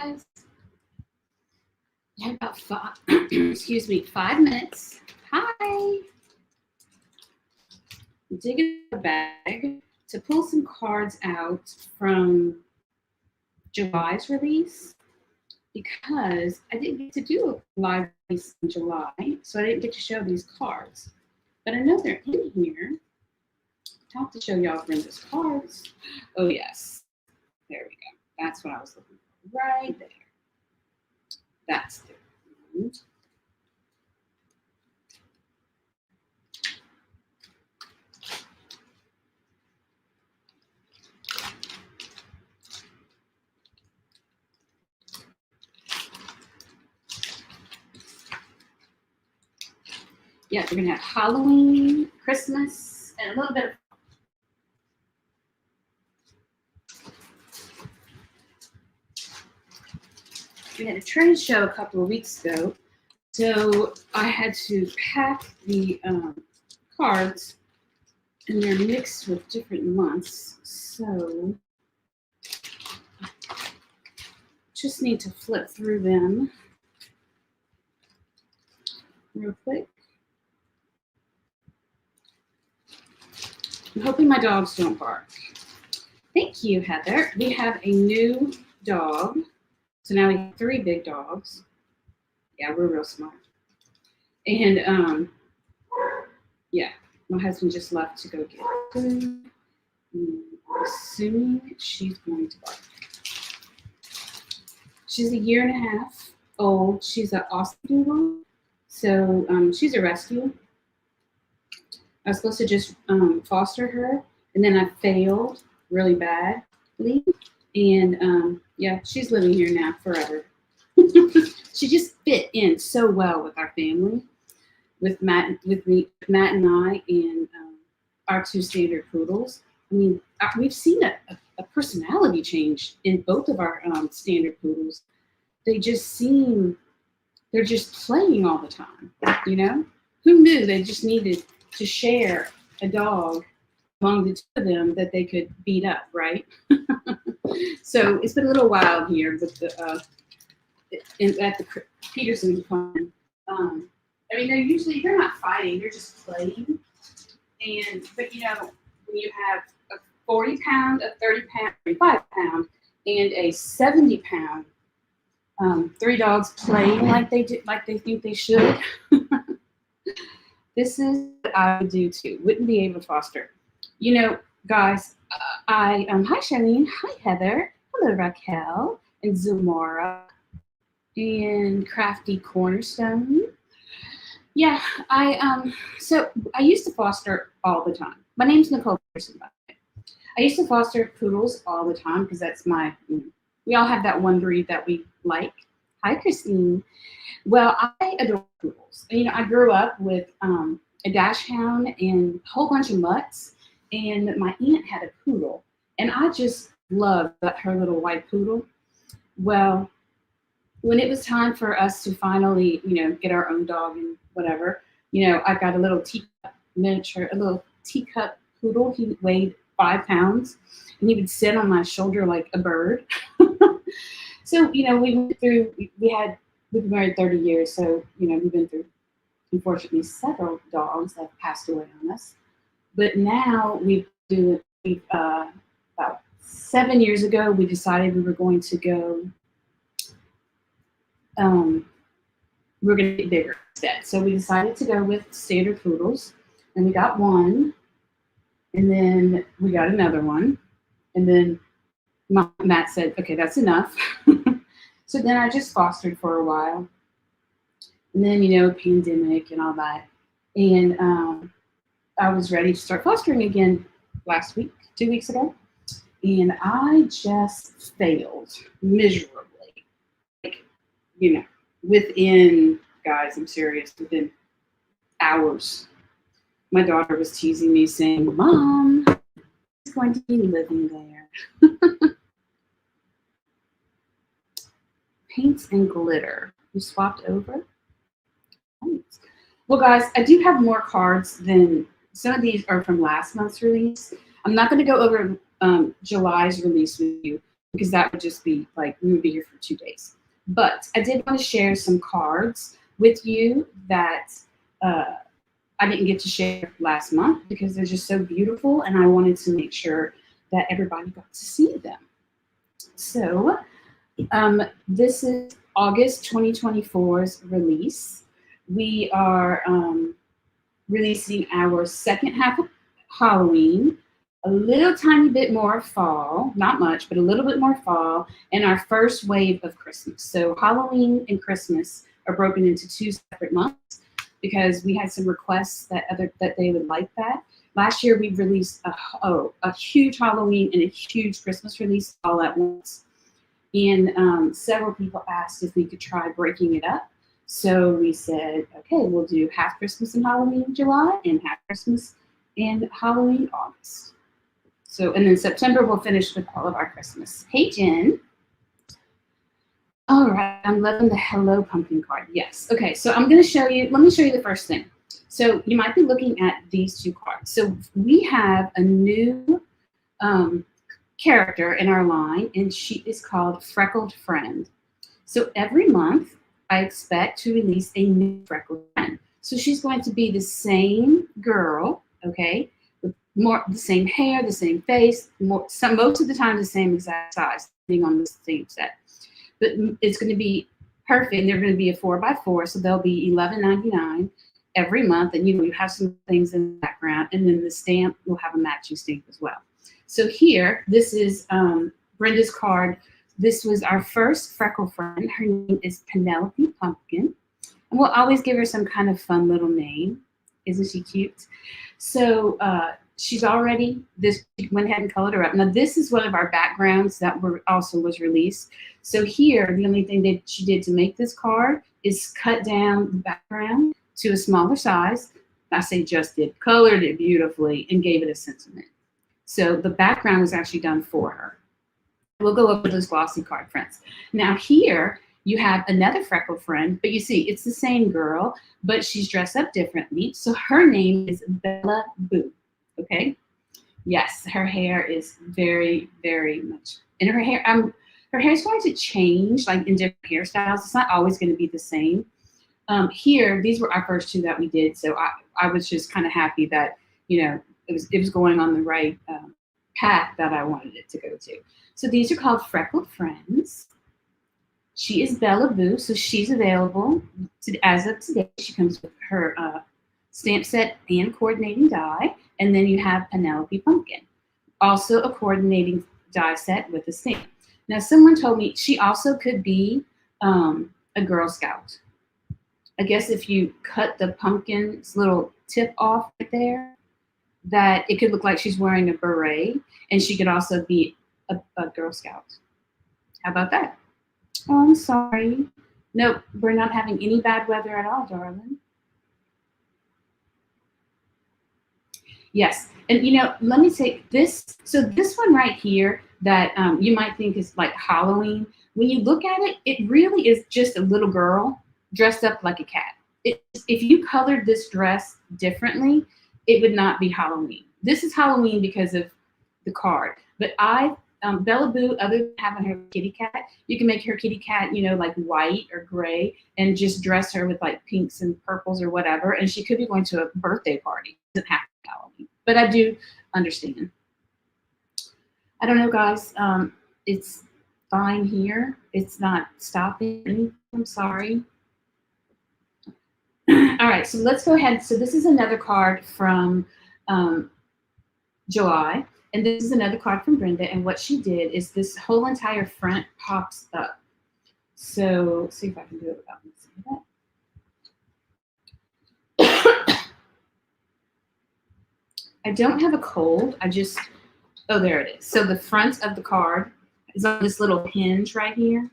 guys. I have about excuse me, 5 minutes. Hi. I'm digging a bag to pull some cards out from July's release because I didn't get to do a live release in July, so I didn't get to show these cards. But I know they're in here. I have to show y'all Brenda's cards. Oh yes, there we go. That's what I was looking for, right there. That's the one. Yeah, we're gonna have Halloween, Christmas, and a little bit of we had a trade show a couple of weeks ago, so I had to pack the cards, and they're mixed with different months. So just need to flip through them real quick. I'm hoping my dogs don't bark. Thank you, Heather. We have a new dog. So now we have 3 big dogs. Yeah, we're real smart. And yeah, my husband just left to go get food. I'm assuming she's going to bark. She's a 1.5 years old. She's an Aussie Doodle. So she's a rescue. I was supposed to just foster her, and then I failed really badly. And yeah, she's living here now forever. She just fit in so well with our family, with Matt and I, and our 2 standard poodles. I mean, we've seen a personality change in both of our standard poodles. They just seem, they're just playing all the time, you know? Who knew they just needed to share a dog among the 2 of them that they could beat up, right? So it's been a little wild here with the at the Peterson farm. I mean, they're not fighting; they're just playing. But you know, when you have a 40-pound, a 30-pound, 35-pound, and a 70-pound, 3 dogs playing like they think they should. This is what I would do too. Wouldn't be able to foster. You know, guys, hi Charlene, hi Heather, hello Raquel, and Zumora, and Crafty Cornerstone. Yeah, so I used to foster all the time. My name's Nicole Pearson, by the way. I used to foster poodles all the time because that's we all have that one breed that we like. Hi Christine. Well, I adore poodles. You know, I grew up with a dachshund and a whole bunch of mutts, and my aunt had a poodle, and I just loved her little white poodle. Well, when it was time for us to finally, you know, get our own dog and whatever, you know, I got a little teacup poodle. He weighed 5 pounds, and he would sit on my shoulder like a bird. So, you know, we went through. We've been married 30 years, so, you know, we've been through, unfortunately, several dogs that have passed away on us. But now about 7 years ago, we decided we were going to go, we're going to get bigger instead. So we decided to go with standard poodles, and we got one, and then we got another one, and then Matt said, okay, that's enough. So then I just fostered for a while. And then, you know, pandemic and all that. And I was ready to start fostering again last week, 2 weeks ago. And I just failed miserably. Like, you know, within, guys, I'm serious, within hours. My daughter was teasing me saying, Mom, who's going to be living there? Paints and glitter. You swapped over? Well, guys, I do have more cards than some of these are from last month's release. I'm not going to go over July's release with you because that would just be like, we would be here for 2 days. But I did want to share some cards with you that I didn't get to share last month because they're just so beautiful, and I wanted to make sure that everybody got to see them. So this is August 2024's release. We are releasing our second half of Halloween, a little tiny bit more fall, not much, but a little bit more fall, and our first wave of Christmas. So Halloween and Christmas are broken into 2 separate months because we had some requests that they would like that. Last year we released a huge Halloween and a huge Christmas release all at once. And several people asked if we could try breaking it up. So we said, okay, we'll do half Christmas and Halloween in July and half Christmas and Halloween August. So, and then September we'll finish with all of our Christmas. Hey, Jen. All right, I'm loving the Hello Pumpkin card. Yes. Okay, so I'm going to show you, let me show you the first thing. So you might be looking at these 2 cards. So we have a new character in our line, and she is called Freckled Friend. So every month I expect to release a new Freckled Friend. So she's going to be the same girl, okay, with more the same hair, the same face, most of the time the same exact size, depending on the same set. But it's going to be perfect. And they're going to be a 4x4, so they'll be $11.99 every month. And you have some things in the background, and then the stamp will have a matching stamp as well. So here, this is Brenda's card. This was our first freckle friend. Her name is Penelope Pumpkin. And we'll always give her some kind of fun little name. Isn't she cute? So she's already, went ahead and colored her up. Now this is one of our backgrounds that also was released. So here, the only thing that she did to make this card is cut down the background to a smaller size. I say just did, colored it beautifully and gave it a sentiment. So the background was actually done for her. We'll go over those glossy card friends. Now here you have another freckle friend, but you see it's the same girl, but she's dressed up differently. So her name is Bella Boo, okay? Yes, her hair is very, very much, and her hair is going to change like in different hairstyles. It's not always going to be the same. Here, these were our first 2 that we did. So I was just kind of happy that, you know, it was going on the right path that I wanted it to go to. So these are called Freckled Friends. She is Bella Boo, so she's available as of today. She comes with her stamp set and coordinating die. And then you have Penelope Pumpkin, also a coordinating die set with a stamp. Now someone told me she also could be a Girl Scout. I guess if you cut the pumpkin's little tip off right there, that it could look like she's wearing a beret, and she could also be a Girl Scout. How about that? Oh, I'm sorry. Nope, we're not having any bad weather at all, darling. Yes, and you know, let me take this. So this one right here that you might think is like Halloween. When you look at it, it really is just a little girl dressed up like a cat. If you colored this dress differently, it would not be Halloween. This is Halloween because of the card. But Bella Boo, other than having her kitty cat, you can make her kitty cat, you know, like white or gray, and just dress her with like pinks and purples or whatever. And she could be going to a birthday party. It doesn't have to be Halloween. But I do understand. I don't know, guys. It's fine here. It's not stopping. I'm sorry. All right, so let's go ahead. So this is another card from July, and this is another card from Brenda. And what she did is this whole entire front pops up. So see if I can do it without missing that. I don't have a cold. Oh, there it is. So the front of the card is on this little hinge right here.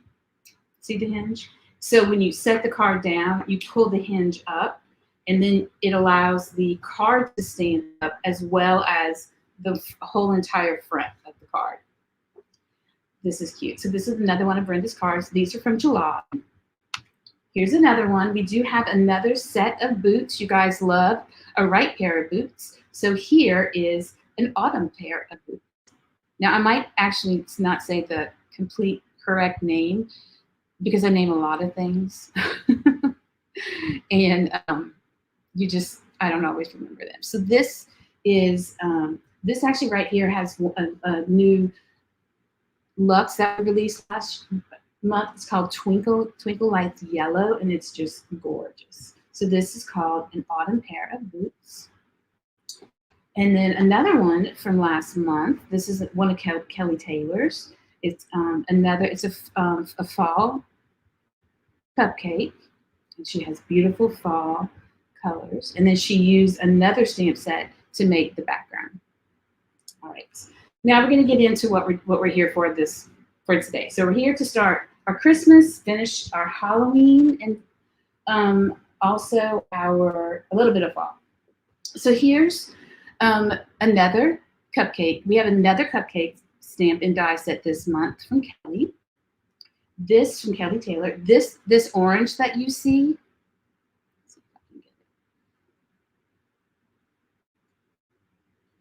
See the hinge? So when you set the card down, you pull the hinge up, and then it allows the card to stand up as well as the whole entire front of the card. This is cute. So this is another one of Brenda's cards. These are from July. Here's another one. We do have another set of boots. You guys love a right pair of boots. So here is an autumn pair of boots. Now I might actually not say the complete correct name because I name a lot of things. And I don't always remember them. So this is, this actually right here has a new Luxe that we released last month. It's called Twinkle Lights Yellow, and it's just gorgeous. So this is called an autumn pair of boots. And then another one from last month. This is one of Kelly Taylor's. It's it's a fall cupcake, and she has beautiful fall colors. And then she used another stamp set to make the background. All right. Now we're going to get into what we're here for today. So we're here to start our Christmas, finish our Halloween, and also a little bit of fall. So here's another cupcake. We have another cupcake stamp and die set this month from Kelly. This from Kelly Taylor. This orange that you see.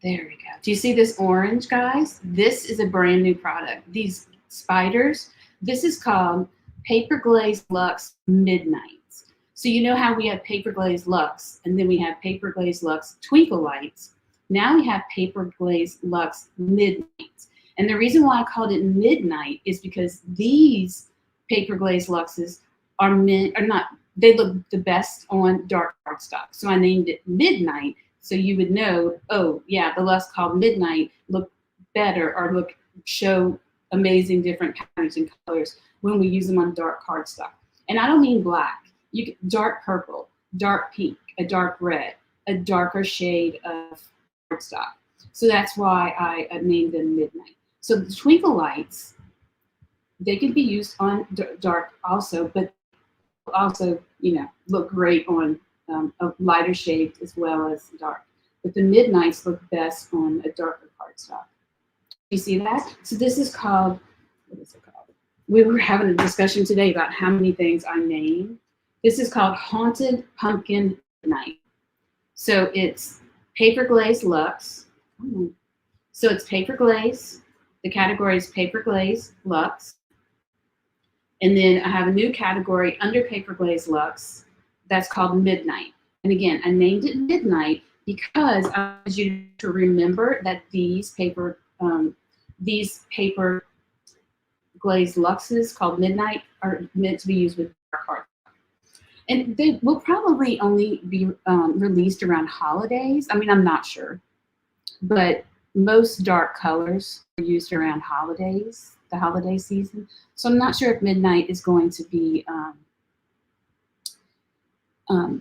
There we go. Do you see this orange, guys? This is a brand new product. These spiders, this is called Paper Glaze Luxe Midnights. So you know how we have Paper Glaze Luxe, and then we have Paper Glaze Luxe Twinkle Lights. Now we have Paper Glaze Luxe Midnights. And the reason why I called it midnight is because these Paper Glaze Luxes they look the best on dark cardstock. So I named it Midnight. So you would know, oh yeah, the Luxe called Midnight look better or show amazing different patterns and colors when we use them on dark cardstock. And I don't mean black. You get dark purple, dark pink, a dark red, a darker shade of cardstock. So that's why I named them Midnight. So the Twinkle Lights, they can be used on dark also, but also, look great on a lighter shade as well as dark. But the Midnights look best on a darker cardstock. You see that? So this is called, what is it called? We were having a discussion today about how many things I name. This is called Haunted Pumpkin Midnight. So it's Paper Glaze Luxe. So it's Paper Glaze. The category is Paper Glaze Luxe. And then I have a new category under Paper Glaze Luxe that's called Midnight. And again, I named it Midnight because I want you to remember that these paper glaze luxes called Midnight are meant to be used with dark cardstock. And they will probably only be released around holidays. I mean, I'm not sure, but most dark colors are used around holidays, the holiday season. So I'm not sure if Midnight is going to be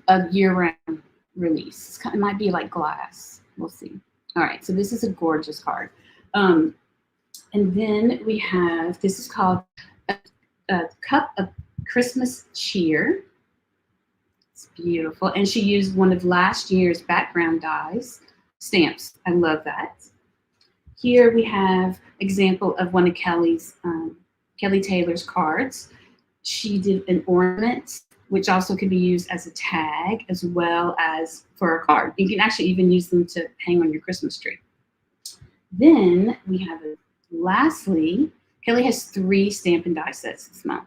a year-round release. It might be like Glass. We'll see. All right, so this is a gorgeous card. And then we have, this is called a Cup of Christmas Cheer. It's beautiful. And she used one of last year's background dies, stamps. I love that. Here we have example of one of Kelly Taylor's cards. She did an ornament, which also can be used as a tag as well as for a card. You can actually even use them to hang on your Christmas tree. Then we have, lastly, Kelly has 3 stamp and die sets this month.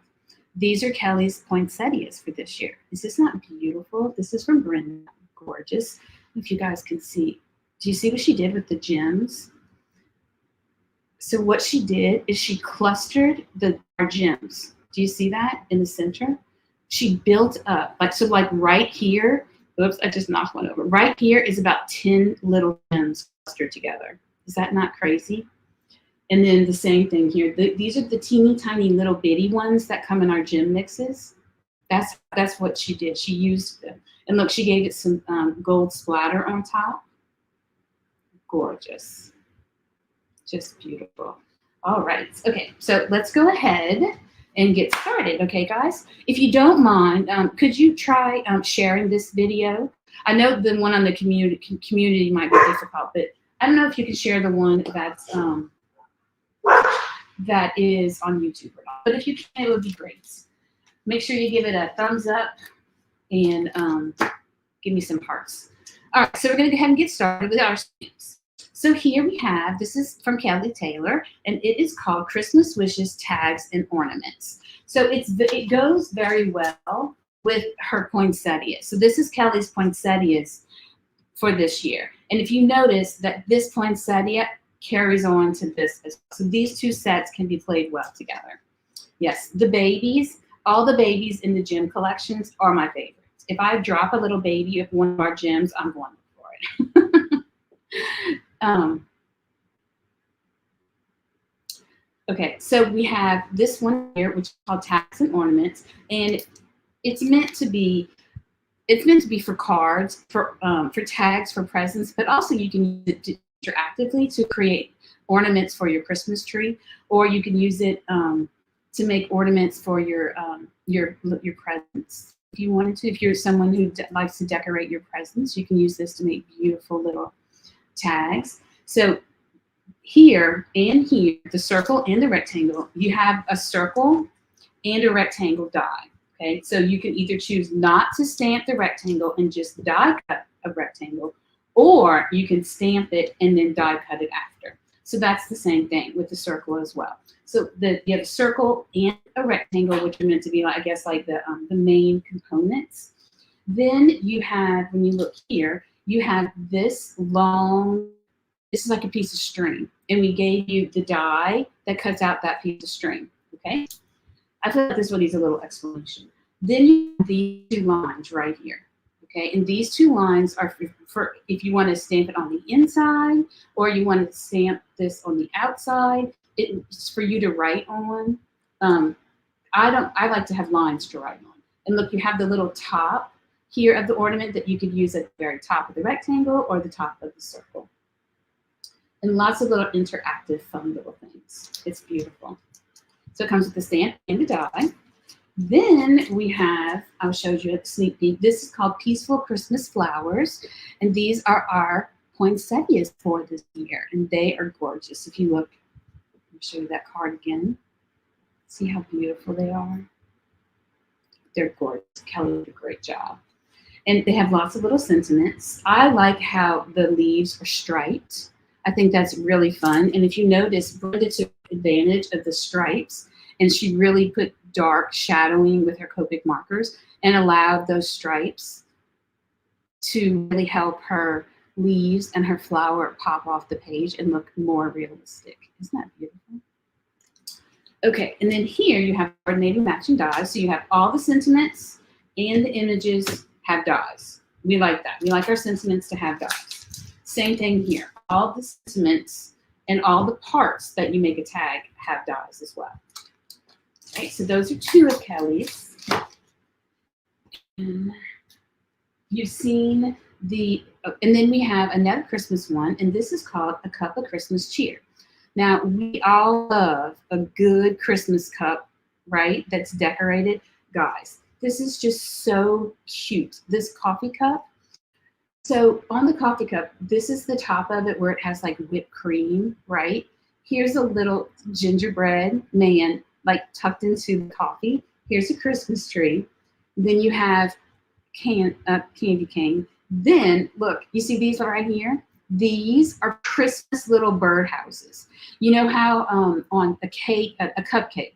These are Kelly's poinsettias for this year. Is this not beautiful? This is from Brenda. Gorgeous. If you guys can see. Do you see what she did with the gems? So what she did is she clustered our gems. Do you see that in the center? She built up, like right here, oops, I just knocked one over. Right here is about 10 little gems clustered together. Is that not crazy? And then the same thing here. These are the teeny tiny little bitty ones that come in our gem mixes. That's what she did. She used them. And look, she gave it some gold splatter on top. Gorgeous. Just beautiful. All right. Okay, so let's go ahead and get started. Okay, guys? If you don't mind, could you try sharing this video? I know the one on the community might be difficult, but I don't know if you can share the one that is on YouTube or not. But if you can, it would be great. Make sure you give it a thumbs up and give me some hearts. All right, so we're going to go ahead and get started with our stamps. So here we have, this is from Kelly Taylor, and it is called Christmas Wishes, Tags, and Ornaments. So it goes very well with her poinsettias. So this is Kelly's poinsettias for this year. And if you notice that this poinsettia carries on to this as well. So these two sets can be played well together. Yes, the babies, all the babies in the gym collections are my favorites. If I drop a little baby at one of our gyms, I'm going for it. Okay, so we have this one here, which is called Tags and Ornaments, and it's meant to be for cards, for tags, for presents, but also you can use it interactively to create ornaments for your Christmas tree, or you can use it to make ornaments for your presents. If you wanted to, if you're someone who likes to decorate your presents, you can use this to make beautiful little tags. So here and here, the circle and the rectangle, you have a circle and a rectangle die. Okay, so you can either choose not to stamp the rectangle and just die cut a rectangle, or you can stamp it and then die cut it after. So that's the same thing with the circle as well. So you have a circle and a rectangle, which are meant to be, I guess, like the main components. Then you have, when you look here, you have this long, this is like a piece of string, and we gave you the die that cuts out that piece of string, okay? I feel like this one needs a little explanation. Then you have these two lines right here, okay? And these two lines are for if you want to stamp it on the inside or you want to stamp this on the outside. It's for you to write on. I like to have lines to write on. And look, you have the little top here of the ornament that you could use at the very top of the rectangle or the top of the circle. And lots of little interactive fun little things. It's beautiful. So it comes with the stamp and the die. Then we have, I showed you a sneak peek. This is called Peaceful Christmas Flowers. And these are our poinsettias for this year. And they are gorgeous. If you look, let me show you that card again. See how beautiful they are? They're gorgeous. Kelly did a great job. And they have lots of little sentiments. I like how the leaves are striped. I think that's really fun. And if you notice, Brenda took advantage of the stripes, and she really put dark shadowing with her Copic markers and allowed those stripes to really help her leaves and her flower pop off the page and look more realistic. Isn't that beautiful? Okay, and then here you have coordinating matching dies. So you have all the sentiments and the images have dies. We like that. We like our sentiments to have dies. Same thing here. All the sentiments and all the parts that you make a tag have dies as well. Right, so those are two of Kelly's. And you've seen the, and then we have another Christmas one, and this is called A Cup of Christmas Cheer. Now, we all love a good Christmas cup, right, that's decorated. Guys, this is just so cute. This coffee cup. So on the coffee cup, this is the top of it where it has like whipped cream, right? Here's a little gingerbread man like tucked into the coffee. Here's a Christmas tree. Then you have candy cane. Then look, you see these right here? These are Christmas little birdhouses. You know how on a cake, a cupcake,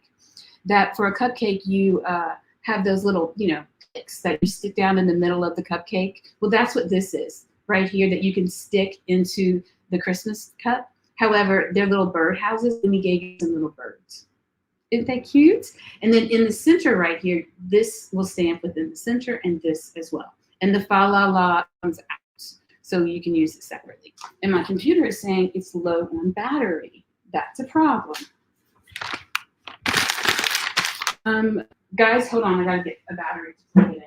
that for a cupcake you have those little, picks that you stick down in the middle of the cupcake. Well, that's what this is right here that you can stick into the Christmas cup. However, they're little birdhouses, and we gave you some little birds. Isn't that cute? And then in the center right here, this will stamp within the center and this as well. And the fa la la comes out, so you can use it separately. And my computer is saying it's low on battery. That's a problem. Guys, hold on. I gotta get a battery to plug it in.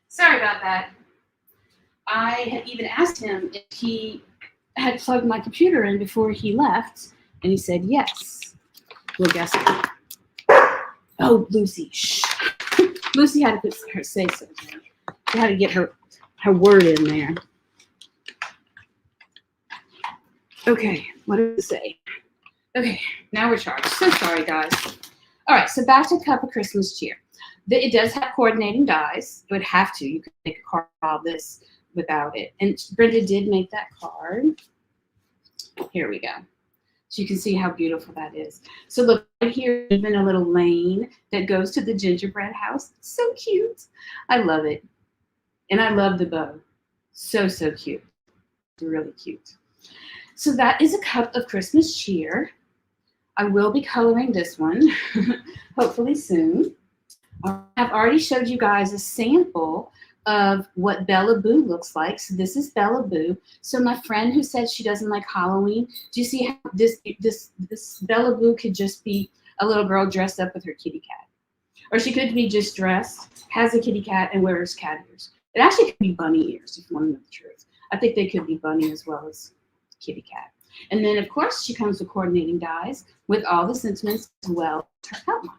Sorry about that. I had even asked him if he had plugged my computer in before he left, and he said yes. Well, guess what? Oh, Lucy, shh. Lucy had to put her say something. She had to get her word in there. Okay, what did it say? Okay, now we're charged. So sorry, guys. All right, so back to Cup of Christmas Cheer. It does have coordinating dies. It would have to. You could make a card of all this without it. And Brenda did make that card. Here we go. So you can see how beautiful that is. So look, right here, even a little lane that goes to the gingerbread house. So cute. I love it. And I love the bow. So, so cute. Really cute. So that is a Cup of Christmas Cheer. I will be coloring this one, hopefully soon. I've already showed you guys a sample of what Bella Boo looks like. So this is Bella Boo. So my friend who said she doesn't like Halloween, do you see how this Bella Boo could just be a little girl dressed up with her kitty cat? Or she could be just dressed, has a kitty cat, and wears cat ears. It actually could be bunny ears, if you want to know the truth. I think they could be bunny as well as kitty cat. And then, of course, she comes with coordinating dies with all the sentiments as well as her outline.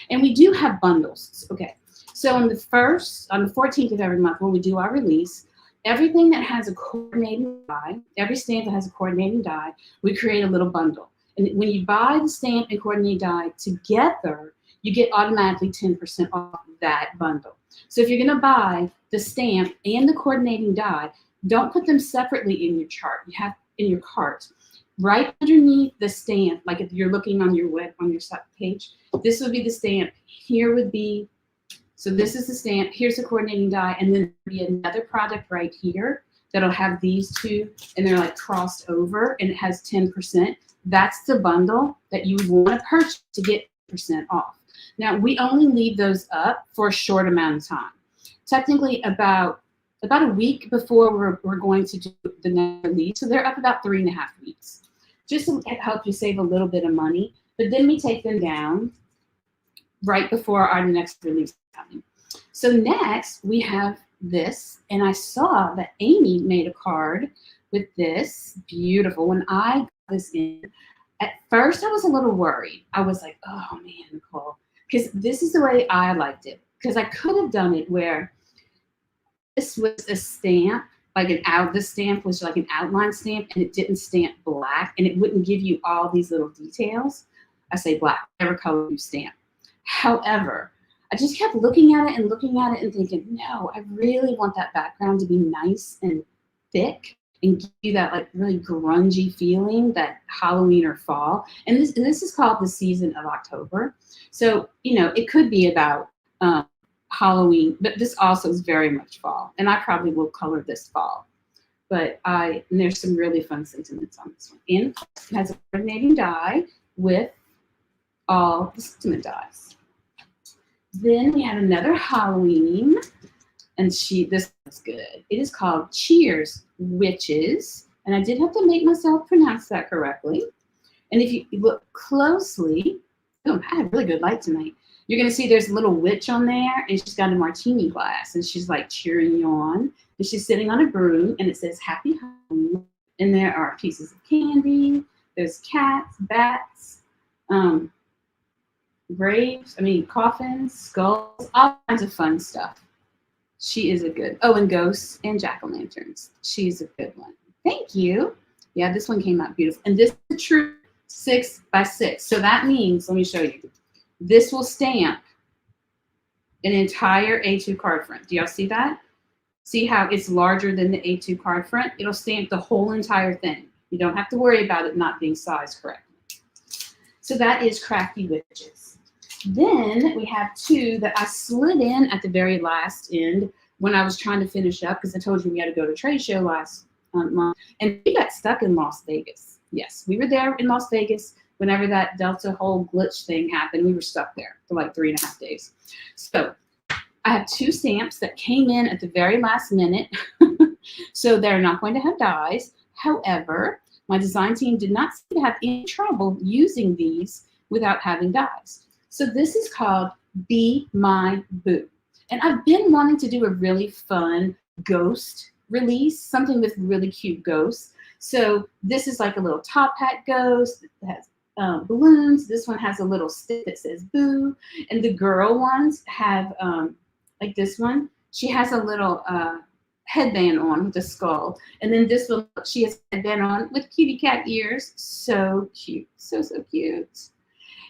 And we do have bundles. Okay, so on the 14th of every month when we do our release, everything that has a coordinating die, every stamp that has a coordinating die, we create a little bundle. And when you buy the stamp and coordinating die together, you get automatically 10% off that bundle. So if you're going to buy the stamp and the coordinating die, don't put them separately in your chart. You have in your cart. Right underneath the stamp, like if you're looking on your site page, this would be the stamp. Here would be, so this is the stamp. Here's the coordinating die, and then there'll be another product right here that'll have these two, and they're like crossed over, and it has 10%. That's the bundle that you would want to purchase to get 10% off. Now, we only leave those up for a short amount of time. Technically, about a week before we're going to do the next release. So they're up about 3.5 weeks. Just to help you save a little bit of money. But then we take them down right before our next release is coming. So next we have this, and I saw that Amy made a card with this. Beautiful. When I got this in, at first I was a little worried. I was like, oh man, Nicole, because this is the way I liked it. Because I could have done it where this was a stamp, like the stamp was like an outline stamp, and it didn't stamp black, and it wouldn't give you all these little details. I say black, whatever color you stamp. However, I just kept looking at it and thinking, no, I really want that background to be nice and thick and give you that like really grungy feeling that Halloween or fall. And this is called the season of October. So, you know, it could be about Halloween, but this also is very much fall, and I probably will color this fall. But and there's some really fun sentiments on this one. And it has a coordinating die with all the sentiment dies. Then we have another Halloween, and this is good. It is called Cheers Witches, and I did have to make myself pronounce that correctly. And if you look closely, oh, I have really good light tonight. You're going to see there's a little witch on there, and she's got a martini glass, and she's like cheering you on. And she's sitting on a broom, and it says Happy Halloween. And there are pieces of candy. There's cats, bats, graves, coffins, skulls, all kinds of fun stuff. She is a good, and ghosts and jack-o'-lanterns. She's a good one. Thank you. Yeah, this one came out beautiful. And this is a true 6x6. So that means, let me show you. This will stamp an entire A2 card front. Do y'all see that? See how it's larger than the A2 card front? It'll stamp the whole entire thing. You don't have to worry about it not being sized correctly. So that is Crafty Witches. Then we have two that I slid in at the very last end when I was trying to finish up, because I told you we had to go to a trade show last month, and we got stuck in Las Vegas. Yes, we were there in Las Vegas. Whenever that Delta whole glitch thing happened, we were stuck there for like 3.5 days. So I have two stamps that came in at the very last minute. So they're not going to have dies. However, my design team did not seem to have any trouble using these without having dies. So this is called Be My Boo. And I've been wanting to do a really fun ghost release, something with really cute ghosts. So this is like a little top hat ghost that has balloons. This one has a little stick that says boo. And the girl ones have, like this one, she has a little headband on with a skull. And then this one, she has a headband on with kitty cat ears. So cute. So, so cute.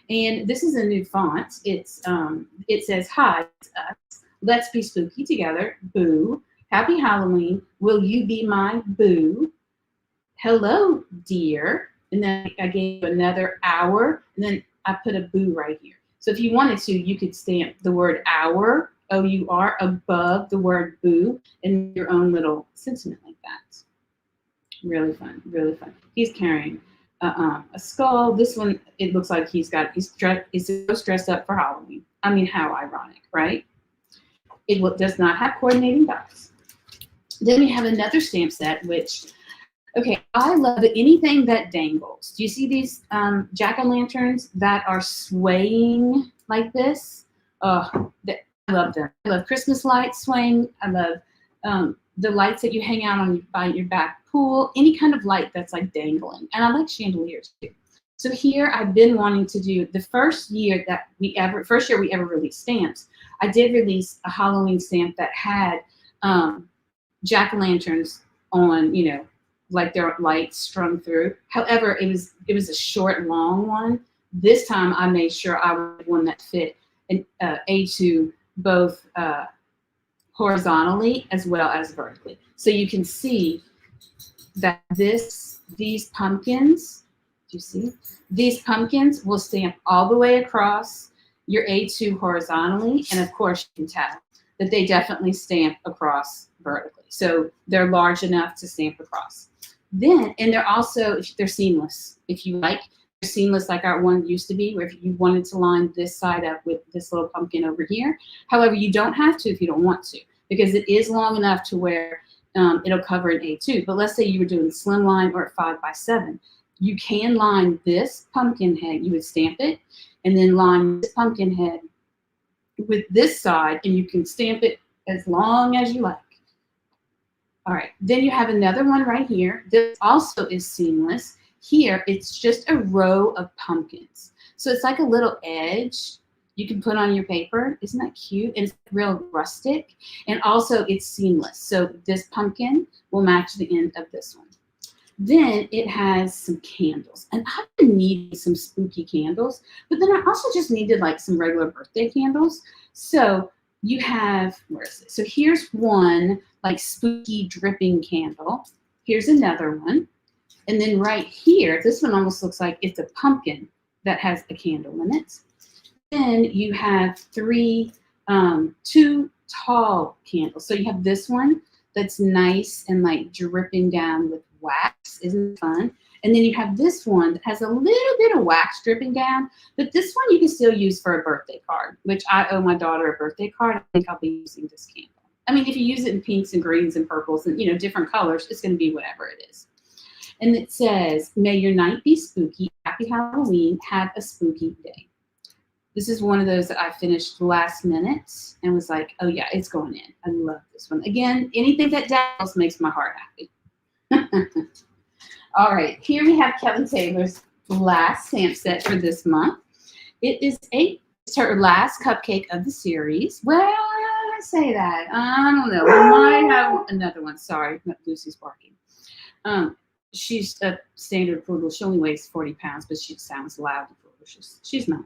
And this is a new font. It says, hi, it's us. Let's be spooky together. Boo. Happy Halloween. Will you be my boo? Hello, dear. And then I gave you another hour. And then I put a boo right here. So if you wanted to, you could stamp the word hour, O-U-R, above the word boo, and your own little sentiment like that. Really fun, really fun. He's carrying a skull. This one, it looks like he's dressed up for Halloween. I mean, how ironic, right? It does not have coordinating dots. Then we have another stamp set, which, okay, I love anything that dangles. Do you see these jack-o'-lanterns that are swaying like this? I love them. I love Christmas lights swaying. I love the lights that you hang out on by your back pool, any kind of light that's like dangling. And I like chandeliers too. So here I've been wanting to do the first year we ever released stamps. I did release a Halloween stamp that had jack-o'-lanterns on, you know, like their lights strung through. However, it was a short, long one. This time I made sure I wanted one that fit an A2 both horizontally as well as vertically. So you can see that these pumpkins, do you see? These pumpkins will stamp all the way across your A2 horizontally, and of course you can tell that they definitely stamp across vertically. So they're large enough to stamp across. Then, and they're seamless. If you like, they're seamless like our one used to be, where if you wanted to line this side up with this little pumpkin over here. However, you don't have to if you don't want to, because it is long enough to where it'll cover an A2. But let's say you were doing slimline or 5x7. You can line this pumpkin head, you would stamp it, and then line this pumpkin head with this side, and you can stamp it as long as you like. All right, then you have another one right here. This also is seamless. Here, it's just a row of pumpkins. So it's like a little edge you can put on your paper. Isn't that cute? And it's real rustic. And also it's seamless. So this pumpkin will match the end of this one. Then it has some candles. And I've been needing some spooky candles, but then I also just needed like some regular birthday candles. So you have, where is it? So here's one like spooky dripping candle. Here's another one. And then right here, this one almost looks like it's a pumpkin that has a candle in it. Then you have two tall candles. So you have this one that's nice and like dripping down with wax. Isn't it fun? And then you have this one that has a little bit of wax dripping down, but this one you can still use for a birthday card, which I owe my daughter a birthday card. I think I'll be using this candle. I mean, if you use it in pinks and greens and purples and, you know, different colors, it's going to be whatever it is. And it says, may your night be spooky. Happy Halloween. Have a spooky day. This is one of those that I finished last minute and was like, oh yeah, it's going in. I love this one. Again, anything that dangles makes my heart happy. All right, here we have Kelly Taylor's last stamp set for this month. It's her last cupcake of the series. Well, I say that. I don't know. We might have another one. Sorry, Lucy's barking. She's a standard poodle. She only weighs 40 pounds, but she sounds loud and ferocious. She's not.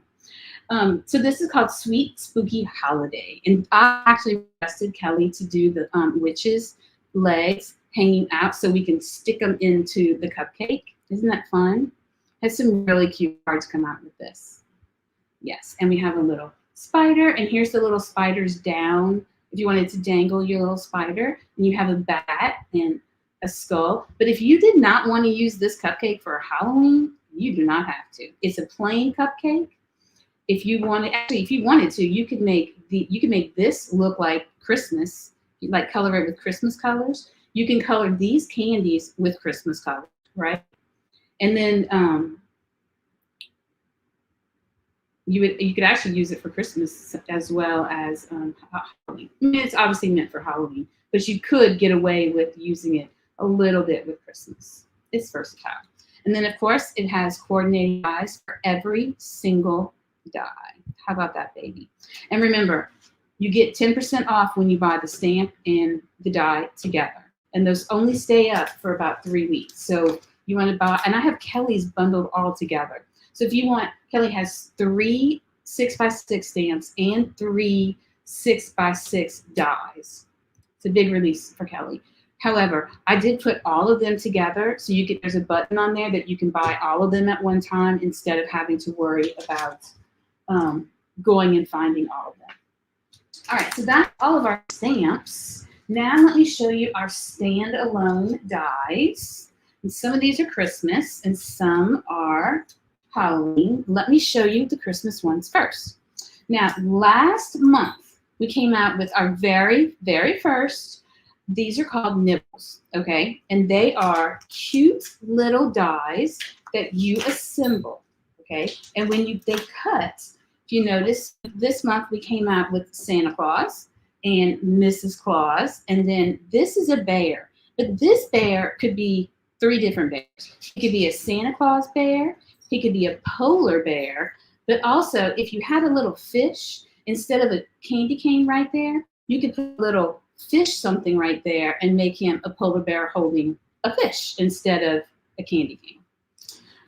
So this is called Sweet Spooky Holiday. And I actually requested Kelly to do the witch's legs hanging out so we can stick them into the cupcake. Isn't that fun? Has some really cute cards come out with this. Yes, and we have a little spider, and here's the little spiders down. If you wanted to dangle your little spider, and you have a bat and a skull. But if you did not want to use this cupcake for Halloween, you do not have to. It's a plain cupcake. If you wanted to, you could make this look like Christmas. You like color it with Christmas colors. You can color these candies with Christmas colors, right? And then you could actually use it for Christmas as well as Halloween. I mean, it's obviously meant for Halloween, but you could get away with using it a little bit with Christmas. It's versatile. And then, of course, it has coordinating dies for every single die. How about that, baby? And remember, you get 10% off when you buy the stamp and the die together. And those only stay up for about 3 weeks. So you want to buy, and I have Kelly's bundled all together. So if you want, Kelly has 3 6x6 stamps and 3 6x6 dies. It's a big release for Kelly. However, I did put all of them together, so you can. There's a button on there that you can buy all of them at one time instead of having to worry about going and finding all of them. All right, so that's all of our stamps. Now let me show you our standalone dies. And some of these are Christmas and some are Halloween. Let me show you the Christmas ones first. Now, last month, we came out with our very, very first. These are called nibbles, okay? And they are cute little dies that you assemble, okay? And when they cut, if you notice, this month we came out with Santa Claus and Mrs. Claus, and then this is a bear. But this bear could be 3 different bears. He could be a Santa Claus bear, he could be a polar bear, but also if you had a little fish, instead of a candy cane right there, you could put a little fish something right there and make him a polar bear holding a fish instead of a candy cane.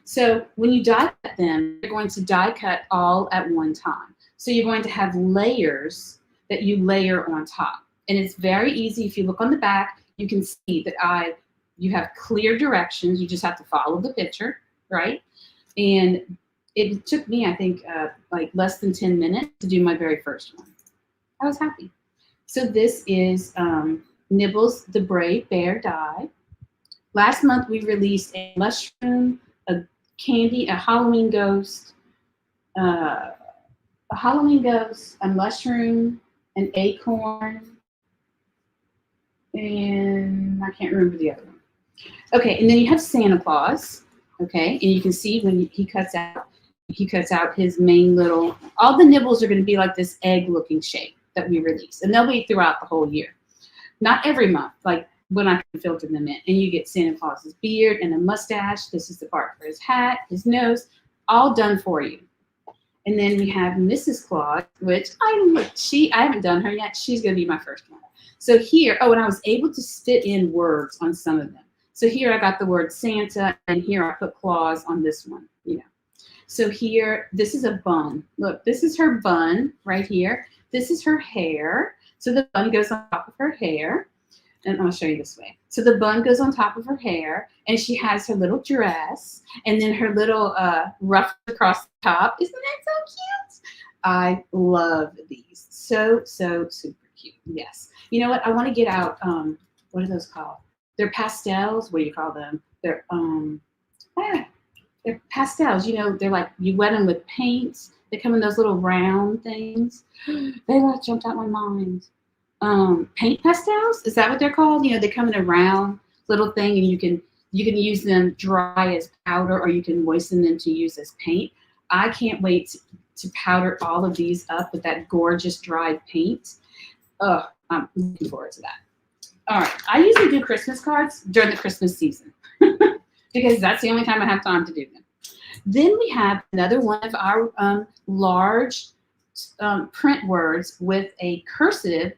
So when you die cut them, you're going to die cut all at one time. So you're going to have layers that you layer on top. And it's very easy. If you look on the back, you can see that you have clear directions. You just have to follow the picture, right? And it took me, I think, like less than 10 minutes to do my very first one. I was happy. So this is Nibbles the Brave Bear die. Last month we released a mushroom, a candy, a Halloween ghost, a mushroom, an acorn, and I can't remember the other one. Okay, and then you have Santa Claus. Okay, and you can see when he cuts out his main little. All the nibbles are going to be like this egg-looking shape that we release, and they'll be throughout the whole year. Not every month, like when I can filter them in. And you get Santa Claus's beard and a mustache. This is the part for his hat, his nose, all done for you. And then we have Mrs. Claus, which I haven't done her yet. She's going to be my first one. So here, and I was able to fit in words on some of them. So here I got the word Santa, and here I put Claus on this one. So here, this is a bun. Look, this is her bun right here. This is her hair. So the bun goes on top of her hair. And I'll show you this way. So the bun goes on top of her hair, and she has her little dress, and then her little ruff across the top. Isn't that so cute? I love these. So super cute. Yes. You know what? I want to get out, what are those called? They're pastels. What do you call them? They're pastels. They're like, you wet them with paint. They come in those little round things. They like jumped out my mind. Paint pastels, is that what they're called? They come in a round little thing, and you can use them dry as powder, or you can moisten them to use as paint. I can't wait to powder all of these up with that gorgeous dried paint. I'm looking forward to that. All right, I usually do Christmas cards during the Christmas season because that's the only time I have time to do them. Then we have another one of our large print words with a cursive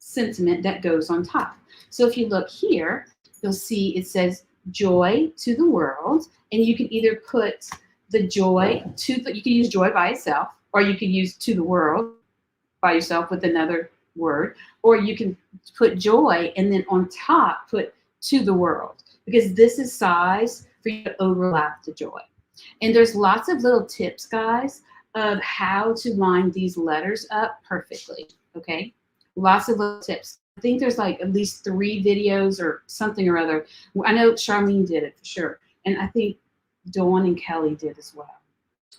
sentiment that goes on top. So if you look here, you'll see it says joy to the world, and you can either put the joy you can use joy by itself, or you can use to the world by yourself with another word, or you can put joy and then on top put to the world, because this is size for you to overlap the joy. And there's lots of little tips, guys, of how to line these letters up perfectly, okay? Lots of little tips. I think there's like at least 3 videos or something or other. I know Charlene did it for sure. And I think Dawn and Kelly did as well.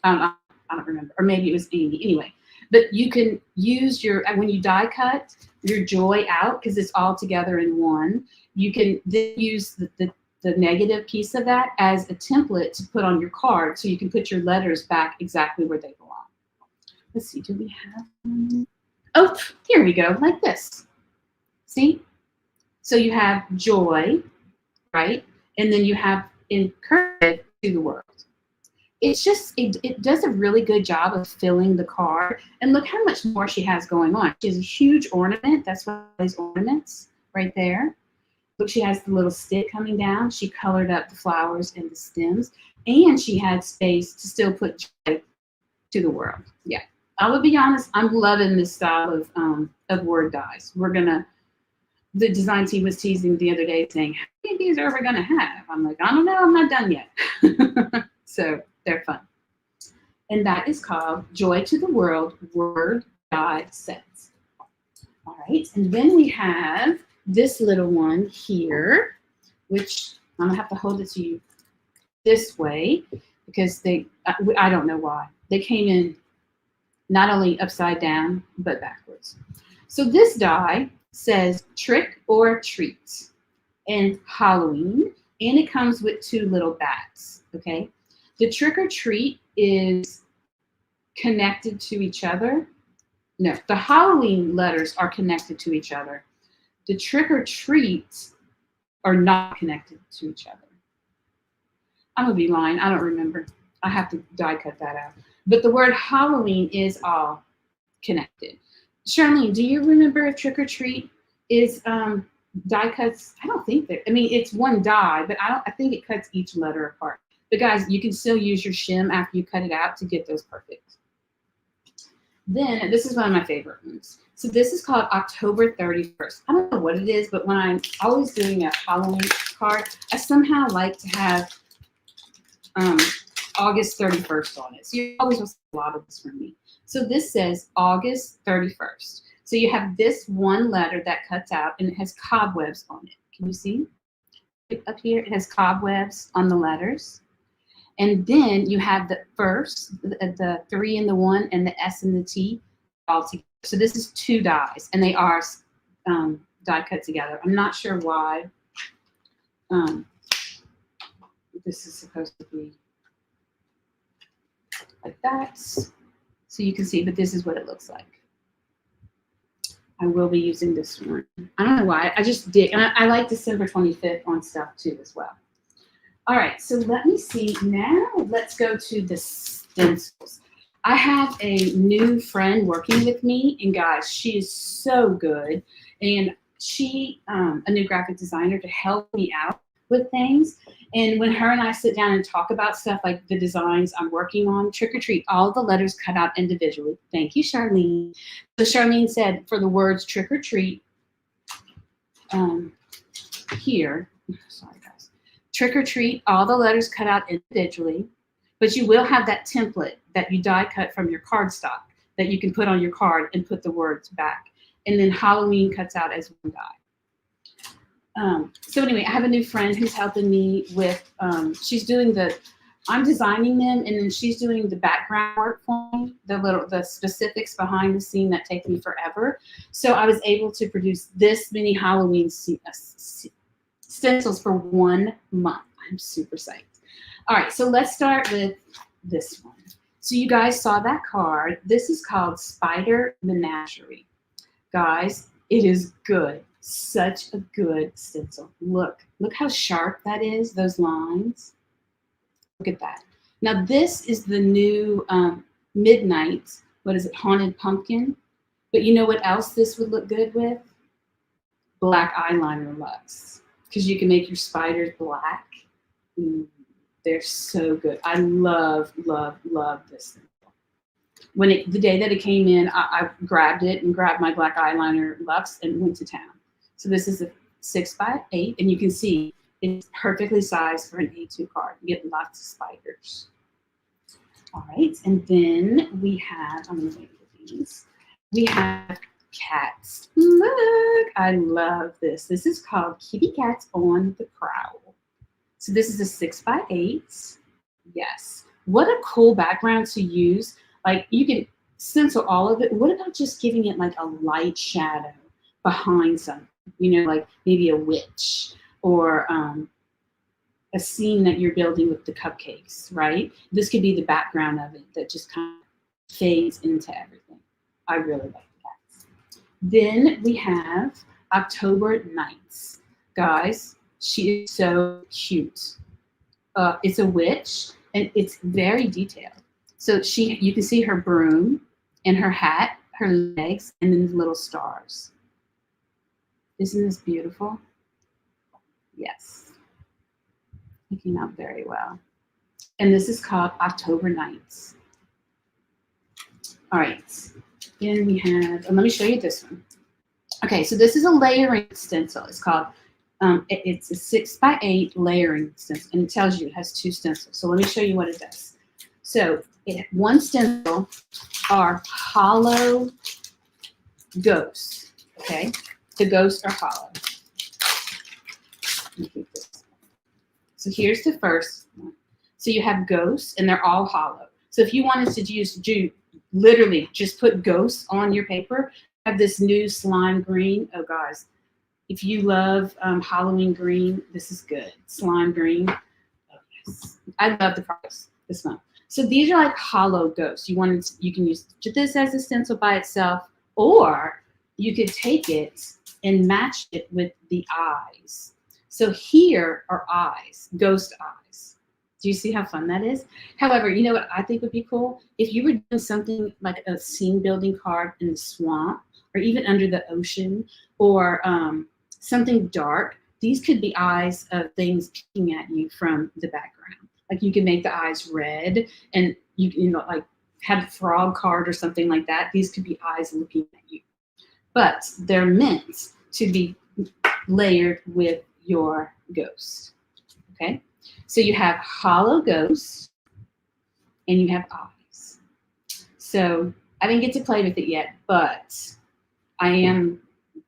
I don't remember. Or maybe it was Amy. Anyway, but you can use when you die cut your joy out, because it's all together in one, you can then use the negative piece of that as a template to put on your card, so you can put your letters back exactly where they belong. Let's see, do we have one? Oh, here we go, like this. See? So you have joy, right? And then you have in cursive to the world. It's just, it does a really good job of filling the card. And look how much more she has going on. She has a huge ornament. That's one of those ornaments right there. Look, she has the little stick coming down. She colored up the flowers and the stems. And she had space to still put joy to the world. Yeah. I will be honest, I'm loving this style of word dies. The design team was teasing the other day saying, how many of these are we going to have? I'm like, I don't know. I'm not done yet. So they're fun. And that is called Joy to the World Word Die Sets. All right. And then we have this little one here, which I'm going to have to hold it to you this way because I don't know why. They came in not only upside down, but backwards. So this die says trick or treat and Halloween, and it comes with two little bats, okay? The trick or treat is connected to each other. No, the Halloween letters are connected to each other. The trick or treats are not connected to each other. I'm gonna be lying, I don't remember. I have to die cut that out. But the word Halloween is all connected. Charlene, do you remember if trick or treat is die cuts? I don't think that. I mean, it's one die, but I think it cuts each letter apart. But guys, you can still use your shim after you cut it out to get those perfect. Then this is one of my favorite ones. So this is called October 31st. I don't know what it is, but when I'm always doing a Halloween card, I somehow like to have August 31st on it. So you always will see a lot of this from me. So this says August 31st. So you have this one letter that cuts out and it has cobwebs on it. Can you see? Up here, it has cobwebs on the letters. And then you have the first, the 3 and the 1, and the S and the T all together. So this is two dies, and they are die cut together. I'm not sure why this is supposed to be like that. So you can see, but this is what it looks like. I will be using this one. I don't know why. I just dig. And I like December 25th on stuff too as well. All right, so let me see. Now let's go to the stencils. I have a new friend working with me, and guys, she is so good. And she, a new graphic designer to help me out with things. And when her and I sit down and talk about stuff like the designs I'm working on, trick or treat, all the letters cut out individually. Thank you, Charlene. So Charlene said for the words trick or treat, here, sorry guys, trick or treat, all the letters cut out individually, but you will have that template that you die cut from your cardstock that you can put on your card and put the words back. And then Halloween cuts out as one die. So anyway, I have a new friend who's helping me with, she's doing I'm designing them, and then she's doing the background work for me, the specifics behind the scene that take me forever. So I was able to produce this many Halloween stencils for 1 month. I'm super psyched. All right, so let's start with this one. So you guys saw that card. This is called Spider Menagerie. Guys, it is good. Such a good stencil. Look how sharp that is, those lines. Look at that. Now this is the new Midnight, what is it, Haunted Pumpkin. But you know what else this would look good with? Black eyeliner luxe. Because you can make your spiders black. They're so good. I love, love, love this stencil. The day that it came in, I grabbed it and grabbed my black eyeliner luxe and went to town. So this is a 6x8, and you can see it's perfectly sized for an A2 card. You get lots of spiders. All right, and then we have, I'm gonna make these. We have cats. Look, I love this. This is called Kitty Cats on the Prowl. So this is a 6x8. Yes. What a cool background to use. Like you can stencil all of it. What about just giving it like a light shadow behind something? You know, like maybe a witch or a scene that you're building with the cupcakes, right? This could be the background of it that just kind of fades into everything. I really like that. Then we have October Nights. Guys, she is so cute. it's a witch, and it's very detailed. So you can see her broom and her hat, her legs, and then the little stars. Isn't this beautiful? Yes. It came out very well. And this is called October Nights. All right. Then we have, let me show you this one. Okay, so this is a layering stencil. It's called, it's a 6x8 layering stencil, and it tells you it has 2 stencils. So let me show you what it does. So one stencil are hollow ghosts, okay? The ghosts are hollow. So here's the first one. So you have ghosts, and they're all hollow. So if you wanted to literally just put ghosts on your paper, have this new slime green. Oh, guys, if you love Halloween green, this is good. Slime green. Oh, yes. I love the products this month. So these are like hollow ghosts. You can use this as a stencil by itself, or you could take it and match it with the eyes. So here are eyes, ghost eyes. Do you see how fun that is? However, you know what I think would be cool? If you were doing something like a scene building card in the swamp, or even under the ocean, or something dark, these could be eyes of things peeking at you from the background. Like you can make the eyes red, and you know, like have a frog card or something like that. These could be eyes looking at you. But they're meant to be layered with your ghost. Okay? So you have hollow ghosts, and you have eyes. So I didn't get to play with it yet, but I am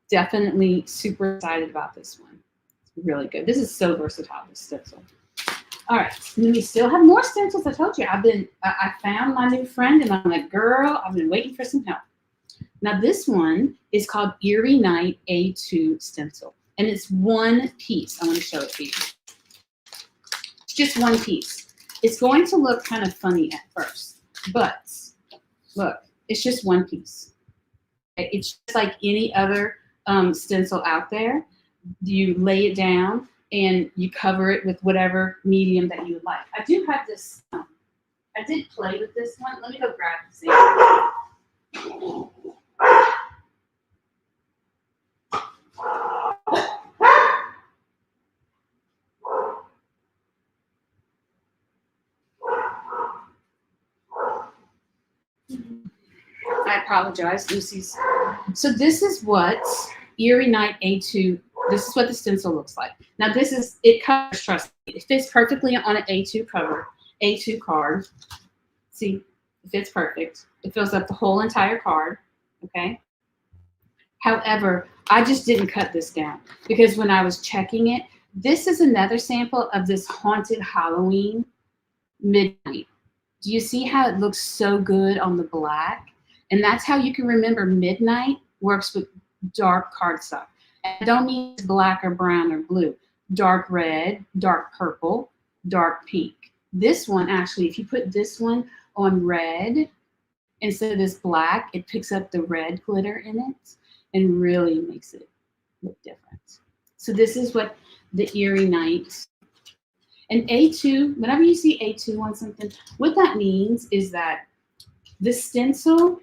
definitely super excited about this one. It's really good. This is so versatile, this stencil. All right, and then we still have more stencils. I told you, I found my new friend, and I'm like, girl, I've been waiting for some help. Now this one is called Eerie Night A2 stencil, and it's one piece. I want to show it to you. It's just one piece. It's going to look kind of funny at first, but look, it's just one piece. It's just like any other stencil out there. You lay it down and you cover it with whatever medium that you would like. I do have this. I did play with this one. Let me go grab the sample. I apologize, Lucy's. So this is what Eerie Night A2, this is what the stencil looks like. Now it covers, trust me, it fits perfectly on an A2 cover, A2 card. See, it fits perfect. It fills up the whole entire card, okay? However, I just didn't cut this down because when I was checking it, this is another sample of this Haunted Halloween Midnight. Do you see how it looks so good on the black? And that's how you can remember midnight works with dark cardstock. I don't mean black or brown or blue. Dark red, dark purple, dark pink. This one, actually, if you put this one on red instead of this black, it picks up the red glitter in it and really makes it look different. So this is what the Eerie Night. And A2, whenever you see A2 on something, what that means is that the stencil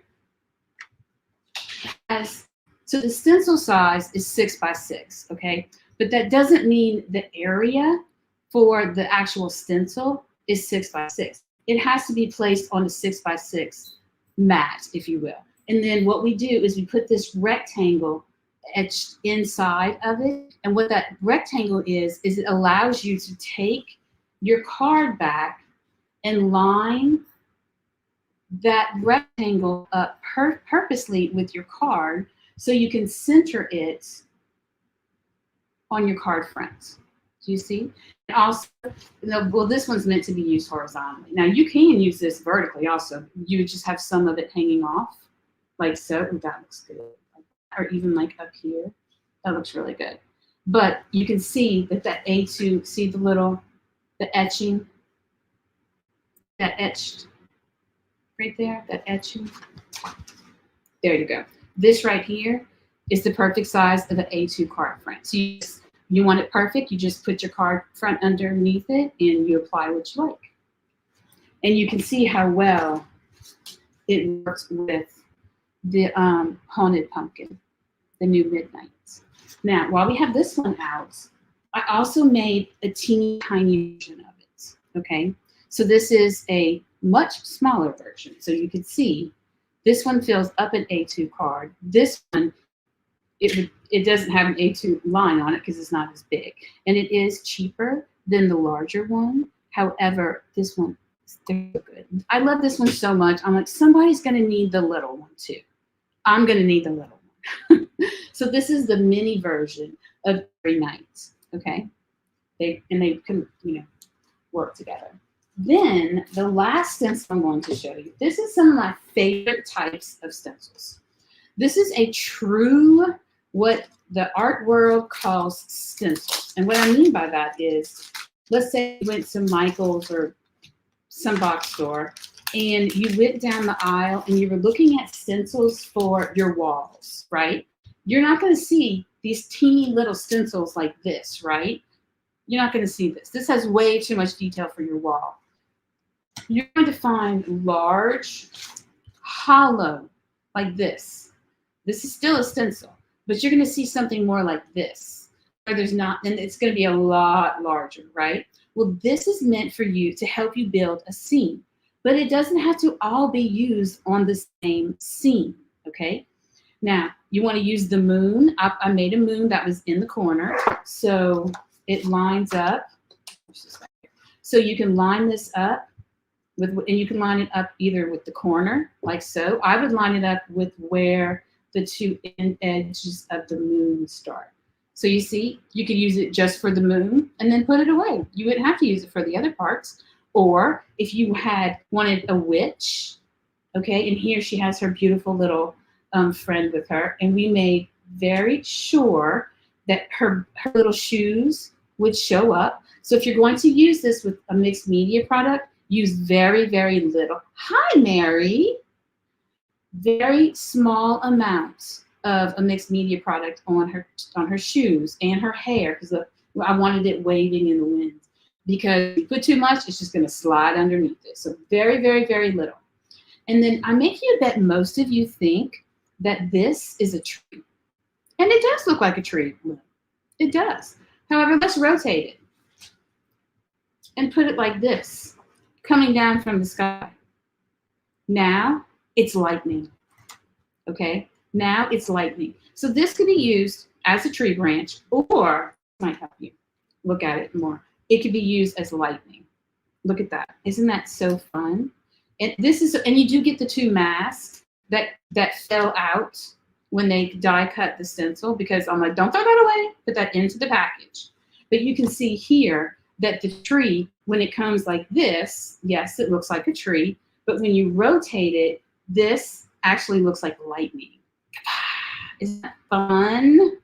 so the stencil size is 6x6, okay? But that doesn't mean the area for the actual stencil is 6x6. It has to be placed on a 6x6 mat, if you will. And then what we do is we put this rectangle etched inside of it. And what that rectangle is it allows you to take your card back and line that rectangle up purposely with your card so you can center it on your card front. Do you see? And also, well, this one's meant to be used horizontally. Now you can use this vertically also. You would just have some of it hanging off like so. Ooh, that looks good. Or even like up here. That looks really good. But you can see that A2, see the etching, that etched right there, that etching. There you go. This right here is the perfect size of an A2 card front. So you just You want it perfect, you just put your card front underneath it and you apply what you like. And you can see how well it works with the Haunted Pumpkin, the New Midnights. Now, while we have this one out, I also made a teeny tiny version of it, okay? So this is a much smaller version. So you can see this one fills up an A2 card. This one, it doesn't have an A2 line on it because it's not as big. And it is cheaper than the larger one. However, this one is so good. I love this one so much. I'm like, somebody's going to need the little one too. I'm going to need the little one. So this is the mini version of Every Night, okay? They can, work together. Then the last stencil I'm going to show you, this is some of my favorite types of stencils. This is a true, what the art world calls stencils. And what I mean by that is, let's say you went to Michael's or some box store and you went down the aisle and you were looking at stencils for your walls, right? You're not going to see these teeny little stencils like this, right? You're not going to see this. This has way too much detail for your wall. You're going to find large, hollow, like this. This is still a stencil, but you're going to see something more like this, where there's not, and it's going to be a lot larger, right? Well, this is meant for you to help you build a scene, but it doesn't have to all be used on the same scene, okay? Now, you want to use the moon. I made a moon that was in the corner, so it lines up. So you can line this up with, and you can line it up either with the corner, like so. I would line it up with where the two end edges of the moon start. So you see, you could use it just for the moon and then put it away. You wouldn't have to use it for the other parts. Or if you had wanted a witch, okay, and here she has her beautiful little friend with her, and we made very sure that her little shoes would show up. So if you're going to use this with a mixed media product, use very, very little. Hi, Mary. Very small amounts of a mixed media product on her shoes and her hair, because I wanted it waving in the wind. Because if you put too much, it's just going to slide underneath it. So very, very, very little. And then I make you bet most of you think that this is a tree. And it does look like a tree. It does. However, let's rotate it and put it like this, coming down from the sky. Now it's lightning, okay? Now it's lightning. So this could be used as a tree branch, or might help you look at it more. It could be used as lightning. Look at that. Isn't that so fun? And this is, and you do get the two masks that fell out when they die cut the stencil, because I'm like, don't throw that away, put that into the package. But you can see here that the tree, when it comes like this, yes, it looks like a tree, but when you rotate it, this actually looks like lightning. Isn't that fun?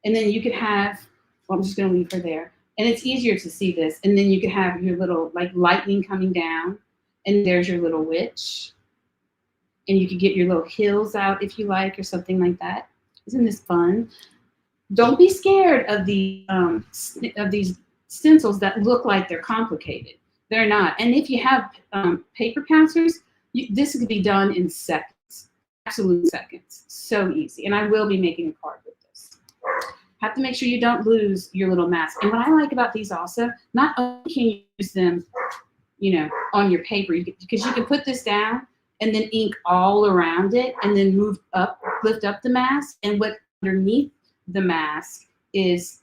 And then you could have, well, I'm just gonna leave her there. And it's easier to see this. And then you could have your little like lightning coming down, and there's your little witch. And you could get your little hills out if you like, or something like that. Isn't this fun? Don't be scared of these stencils that look like they're complicated. They're not. And if you have paper pouncers, this could be done in seconds, absolute seconds. So easy. And I will be making a card with this. Have to make sure you don't lose your little mask. And what I like about these also, not only can you use them, on your paper, because you can put this down and then ink all around it and then lift up the mask. And what underneath the mask is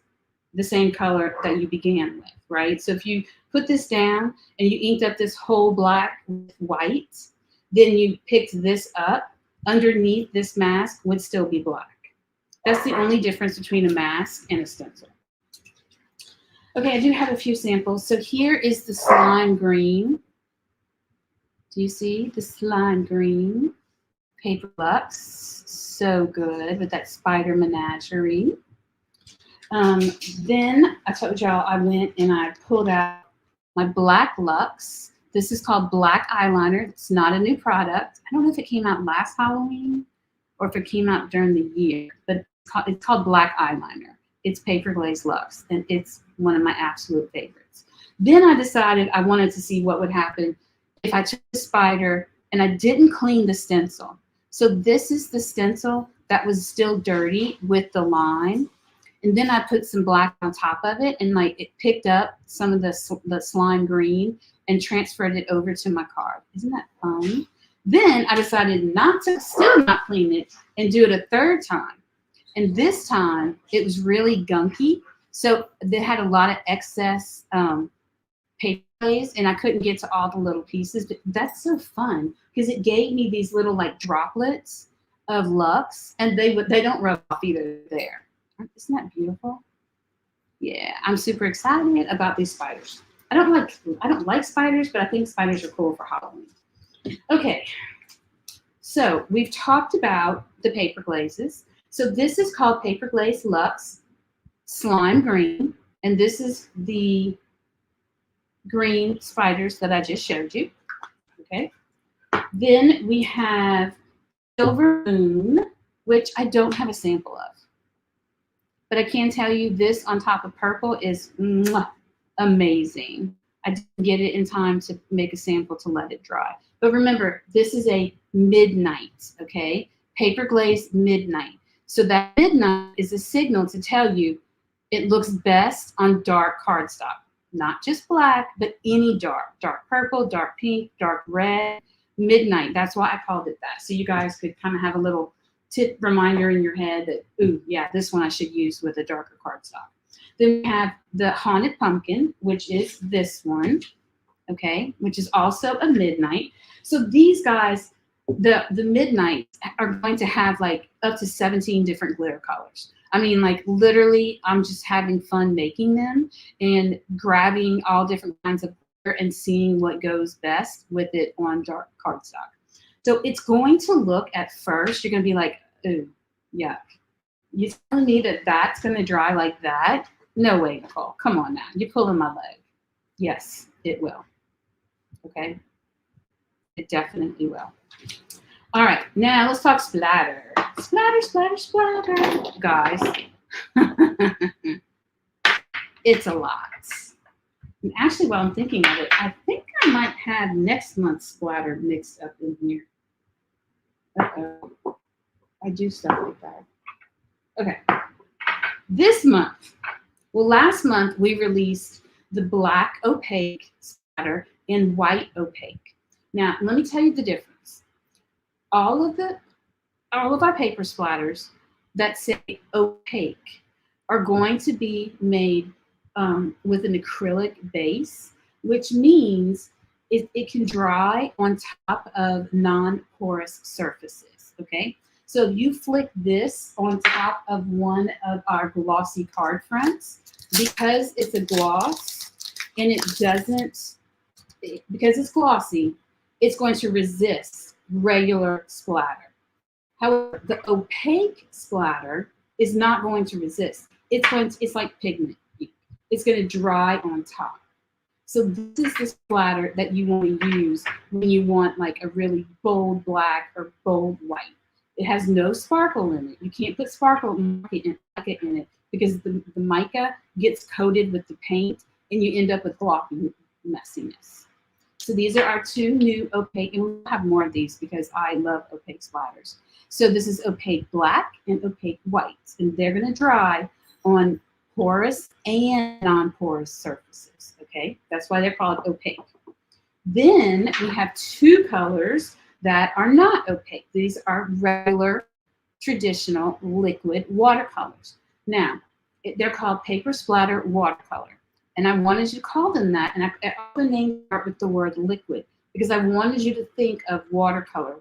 the same color that you began with, right? So if you put this down and you inked up this whole black with white, then you picked this up, underneath this mask would still be black. That's the only difference between a mask and a stencil. Okay, I do have a few samples. So here is the slime green. Do you see the slime green? Paper Luxe, so good with that spider menagerie. Then I told y'all I went and I pulled out my Black Luxe. This is called Black Eyeliner. It's not a new product. I don't know if it came out last Halloween or if it came out during the year, but it's called Black Eyeliner. it's Paper Glaze Luxe, and it's one of my absolute favorites. Then I decided I wanted to see what would happen if I took the spider and I didn't clean the stencil. So this is the stencil that was still dirty with the lime. And then I put some black on top of it, and like it picked up some of the slime green and transferred it over to my card. Isn't that fun? Then I decided still not clean it, and do it a third time. And this time it was really gunky. So they had a lot of excess paper glaze, and I couldn't get to all the little pieces. But that's so fun because it gave me these little like droplets of Luxe, and they don't rub off either there. Isn't that beautiful? Yeah, I'm super excited about these spiders. I don't like spiders, but I think spiders are cool for Halloween. Okay, so we've talked about the paper glazes. So this is called Paper Glaze Luxe Slime Green, and this is the green spiders that I just showed you. Okay, then we have Silver Moon, which I don't have a sample of. But I can tell you this on top of purple is amazing. I didn't get it in time to make a sample to let it dry. But remember, this is a midnight, okay? Paper Glaze Midnight. So that midnight is a signal to tell you it looks best on dark cardstock. Not just black, but any dark. Dark purple, dark pink, dark red, midnight. That's why I called it that. So you guys could kind of have a little tip reminder in your head that, ooh, yeah, this one I should use with a darker cardstock. Then we have the Haunted Pumpkin, which is this one, okay, which is also a midnight. So these guys, the midnight are going to have like up to 17 different glitter colors. I mean, like literally, I'm just having fun making them and grabbing all different kinds of glitter and seeing what goes best with it on dark cardstock. So it's going to look at first, you're going to be like, ooh, yuck. You telling me that that's going to dry like that? No way, Nicole. Come on now. You're pulling my leg. Yes, it will. Okay? It definitely will. All right. Now let's talk splatter. Splatter, splatter, splatter. Guys, it's a lot. And actually, while I'm thinking of it, I think I might have next month's splatter mixed up in here. Uh-oh. I do stuff like that. Okay. This month, well, last month we released the black opaque splatter and white opaque. Now, let me tell you the difference. All of our paper splatters that say opaque are going to be made with an acrylic base, which means it can dry on top of non-porous surfaces, okay? So if you flick this on top of one of our glossy card fronts, because it's a gloss and because it's glossy, it's going to resist regular splatter. However, the opaque splatter is not going to resist. It's like pigment. It's going to dry on top. So this is the splatter that you want to use when you want like a really bold black or bold white. It has no sparkle in it. You can't put sparkle in it because the mica gets coated with the paint and you end up with gloppy messiness. So these are our two new opaque, and we'll have more of these because I love opaque splatters. So this is opaque black and opaque white, and they're going to dry on porous and non-porous surfaces, okay? That's why they're called opaque. Then we have two colors that are not opaque. These are regular, traditional, liquid watercolors. Now, they're called paper splatter watercolor. And I wanted you to call them that, and I also named start with the word liquid because I wanted you to think of watercolor.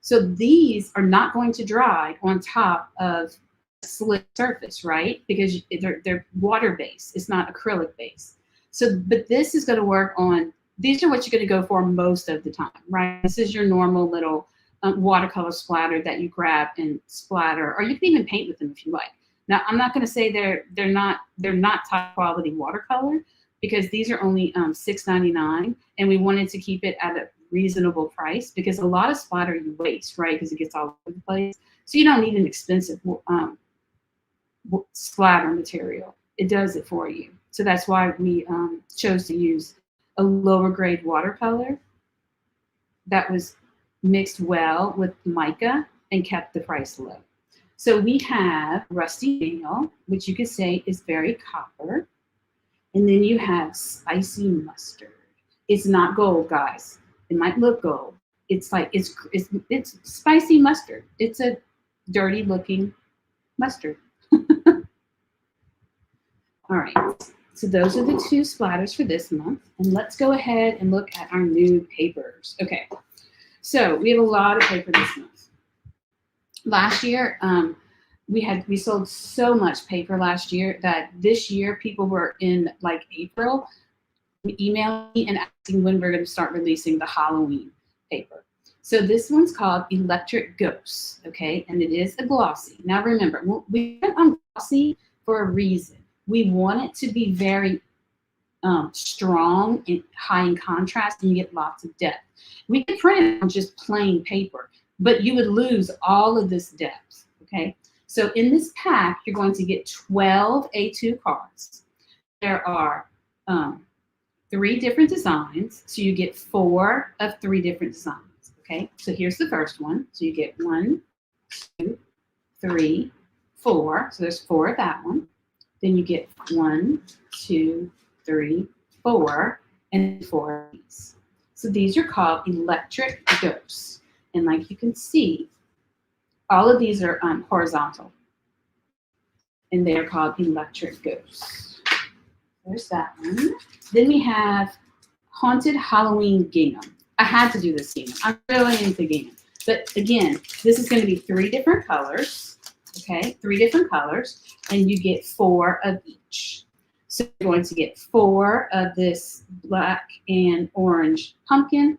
So these are not going to dry on top of a slick surface, right? Because they're water-based. It's not acrylic-based. So, but this is going to work on, these are what you're going to go for most of the time, right? This is your normal little watercolor splatter that you grab and splatter, or you can even paint with them if you like. Now, I'm not going to say they're not top quality watercolor because these are only $6.99, and we wanted to keep it at a reasonable price because a lot of splatter you waste, right? Because it gets all over the place. So you don't need an expensive splatter material. It does it for you. So that's why we chose to use a lower grade watercolor that was mixed well with mica and kept the price low. So we have rusty nail, which you could say is very copper. And then you have spicy mustard. It's not gold, guys. It might look gold. It's like it's spicy mustard. It's a dirty looking mustard. All right. So those are the two splatters for this month. And let's go ahead and look at our new papers. Okay. So we have a lot of paper this month. Last year, we sold so much paper last year that this year people were in like April emailing me and asking when we're going to start releasing the Halloween paper. So this one's called Electric Ghosts, okay? And it is a glossy. Now remember, we went on glossy for a reason. We want it to be very strong and high in contrast, and you get lots of depth. We could print it on just plain paper, but you would lose all of this depth, okay? So in this pack, you're going to get 12 A2 cards. There are 3 different designs, so you get 4 of 3 different designs, okay? So here's the first one. So you get 1, 2, 3, 4. So there's 4 of that one. Then you get 1, 2, 3, 4, and 4 of these. So these are called Electric Ghosts. And like you can see, all of these are horizontal. And they're called Electric Ghosts. There's that one. Then we have Haunted Halloween Gingham. I had to do this gingham. I'm really into gingham. But again, this is going to be 3 different colors. Okay, 3 different colors. And you get 4 of each. So you're going to get 4 of this black and orange pumpkin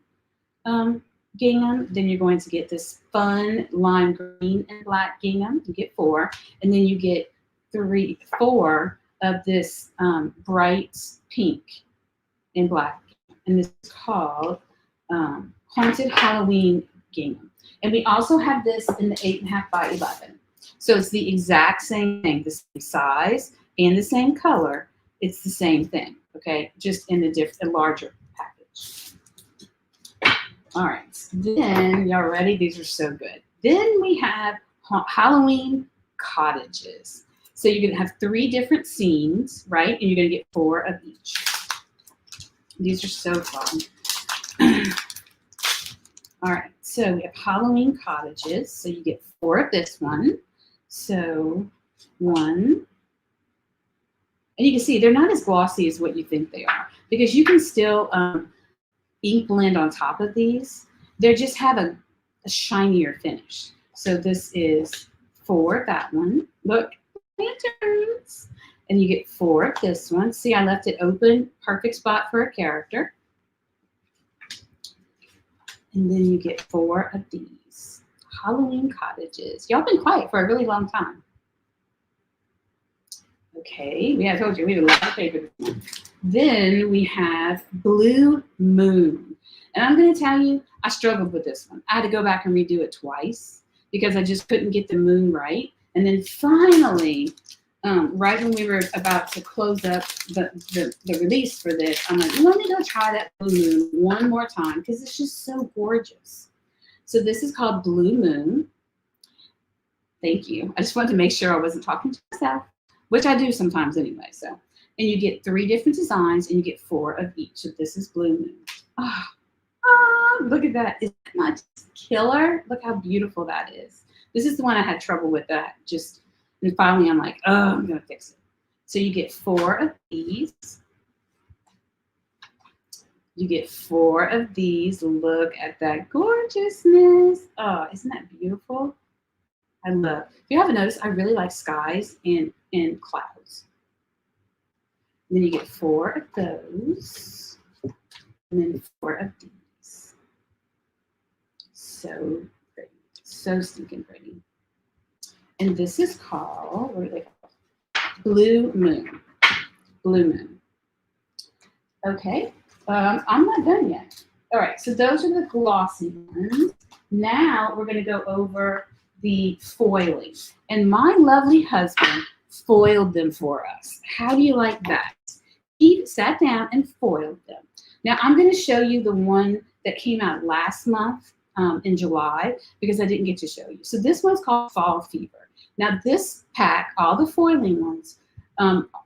gingham. Then you're going to get this fun lime green and black gingham. You get 4. And then you get 4 of this bright pink and black. And this is called Haunted Halloween Gingham. And we also have this in the 8.5 by 11. So it's the exact same thing, the same size and the same color. It's the same thing, okay? Just in a larger package. All right, then, y'all ready? These are so good. Then we have Halloween cottages. So you're gonna have 3 different scenes, right? And you're gonna get 4 of each. These are so fun. All right, so we have Halloween cottages. So you get 4 of this one. So 1. And you can see they're not as glossy as what you think they are, because you can still ink blend on top of these. They just have a shinier finish. So this is 4 of that one. Look, lanterns. And you get 4 of this one. See, I left it open, perfect spot for a character. And then you get 4 of these Halloween cottages. Y'all been quiet for a really long time. Okay, I told you we have a lot of paper. Then we have Blue Moon. And I'm going to tell you, I struggled with this one. I had to go back and redo it twice because I just couldn't get the moon right. And then finally, right when we were about to close up the release for this, I'm like, let me go try that Blue Moon one more time because it's just so gorgeous. So this is called Blue Moon. Thank you. I just wanted to make sure I wasn't talking to myself, which I do sometimes anyway. So, and you get 3 different designs and you get 4 of each. So this is Blue Moon. Look at that. Is that not just killer? Look how beautiful that is. This is the one I had trouble with that and finally I'm like, oh, I'm going to fix it. So you get 4 of these. You get 4 of these. Look at that gorgeousness. Oh, isn't that beautiful? I love. If you haven't noticed, I really like skies and clouds. And then you get 4 of those. And then 4 of these. So pretty. So stinking pretty. And this is called, what are they called? Blue Moon. Blue Moon. Okay. I'm not done yet. All right. So those are the glossy ones. Now we're going to go over the foiling. And my lovely husband foiled them for us. How do you like that? He sat down and foiled them. Now I'm going to show you the one that came out last month in July because I didn't get to show you. So this one's called Fall Fever. Now this pack, all the foiling ones,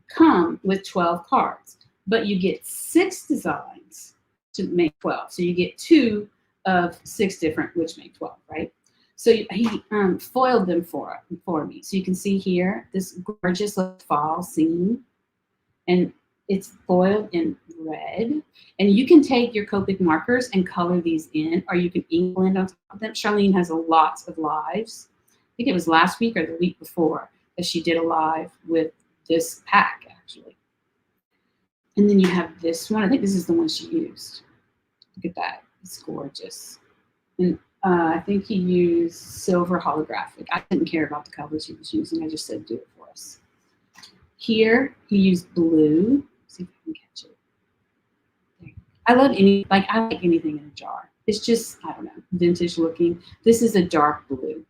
come with 12 cards, but you get 6 designs to make 12. So you get 2 of 6 different, which make 12, right? So he foiled them for me. So you can see here this gorgeous fall scene, and it's foiled in red. And you can take your Copic markers and color these in, or you can ink blend on top of them. Charlene has a lot of lives. I think it was last week or the week before that she did a live with this pack, actually. And then you have this one. I think this is the one she used. Look at that. It's gorgeous. And I think he used silver holographic. I didn't care about the colors he was using. I just said do it for us. Here he used blue. See if I can catch it. I love I like anything in a jar. It's just, I don't know, vintage looking. This is a dark blue.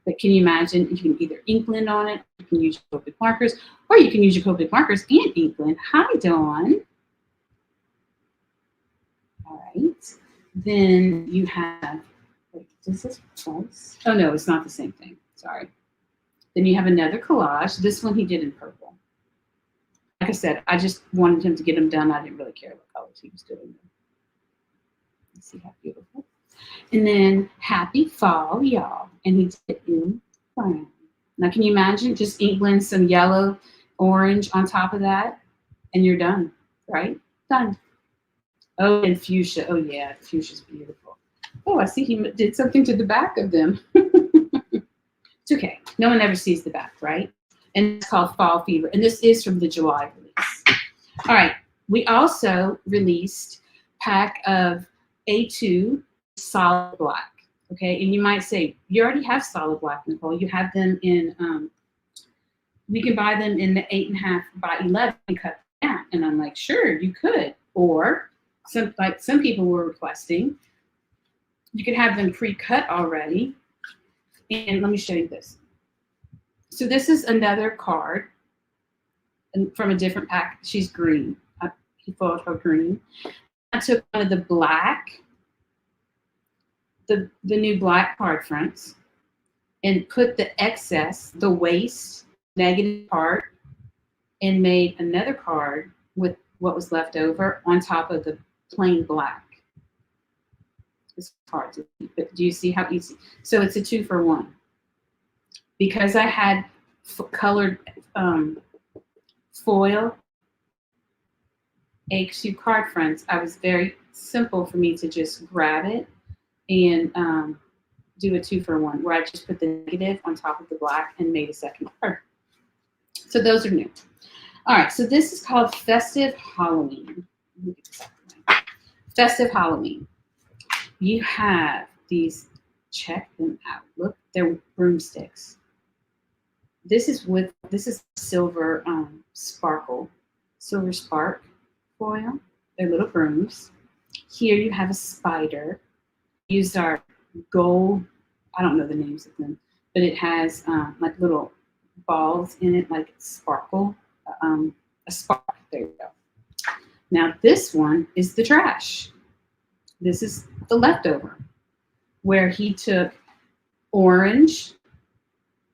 But can you imagine? You can either ink blend on it, you can use your Copic markers, or you can use your Copic markers and ink blend. Hi, Dawn. All right. Then you have, wait, is this close? Oh no, it's not the same thing. Sorry. Then you have another collage. This one he did in purple. Like I said, I just wanted him to get them done. I didn't really care what colors he was doing. Let's see how beautiful. And then Happy Fall, y'all. And he did it in brown. Now can you imagine just ink blend some yellow, orange on top of that, and you're done, right? Done. Oh, and fuchsia. Oh, yeah, fuchsia's beautiful. Oh, I see he did something to the back of them. It's okay. No one ever sees the back, right? And it's called Fall Fever. And this is from the July release. All right. We also released a pack of A2 solid black. Okay. And you might say, you already have solid black, Nicole. You have them in, we can buy them in the 8.5 by 11 and cut them down. And I'm like, sure, you could. Or some people were requesting, you can have them pre-cut already. And let me show you this. So this is another card from a different pack. She's green. He foiled her green. I took one of the black, the new black card fronts, and put the excess, the waste, negative part, and made another card with what was left over on top of the plain black. It's hard to see, but do you see how easy? So it's a 2-for-1. Because I had colored foil A2 card fronts, I was very simple for me to just grab it and do a 2-for-1, where I just put the negative on top of the black and made a second card. So those are new. All right, so this is called Festive Halloween. Festive Halloween. You have these, check them out. Look, they're broomsticks. This is silver silver spark foil. They're little brooms. Here you have a spider. Used our gold, I don't know the names of them, but it has like little balls in it, like sparkle, a spark. There you go. Now this one is the trash. This is the leftover, where he took orange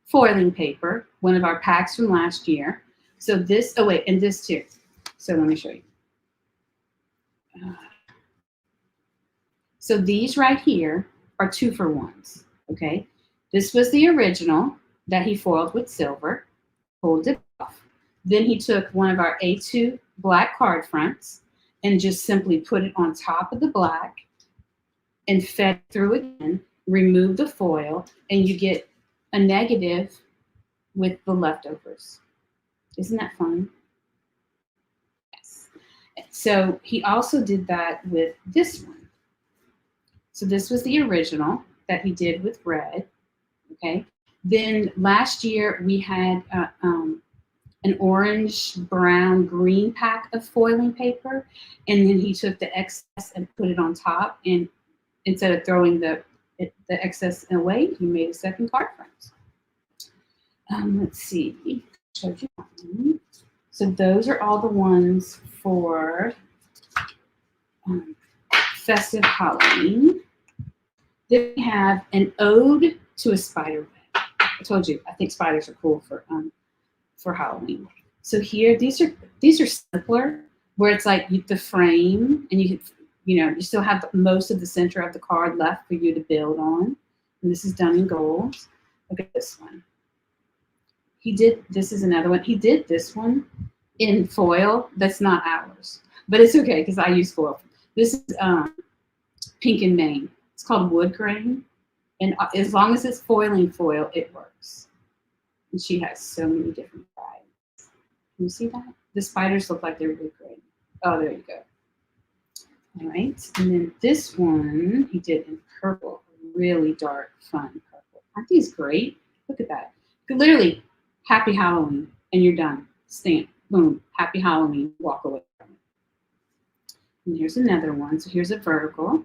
foiling paper, one of our packs from last year. So this, oh wait, and this too. So let me show you. So these right here are 2-for-1s, okay? This was the original that he foiled with silver, pulled it off. Then he took one of our A2 black card fronts and just simply put it on top of the black and fed through again, remove the foil, and you get a negative with the leftovers. Isn't that fun? Yes. So he also did that with this one. So this was the original that he did with red, okay? Then last year we had an orange, brown, green pack of foiling paper, and then he took the excess and put it on top, and instead of throwing the excess away, he made a second card front. Let's see. Showed you that one. So those are all the ones for festive Halloween. Then we have an ode to a spider web. I told you, I think spiders are cool for Halloween. So here, these are simpler, where it's like the frame, and you still have most of the center of the card left for you to build on. And this is done in gold. Look at this one. This is another one. He did this one in foil. That's not ours, but it's okay because I use foil. This is pink and Maine. It's called wood grain, and as long as it's foiling foil, it works. And she has so many different varieties. Can you see that? The spiders look like they're wood grain. Oh, there you go. All right, and then this one he did in purple, really dark, fun purple. Aren't these great? Look at that. You could literally, happy Halloween, and you're done. Stamp, boom, happy Halloween, walk away from it. And here's another one. So here's a vertical.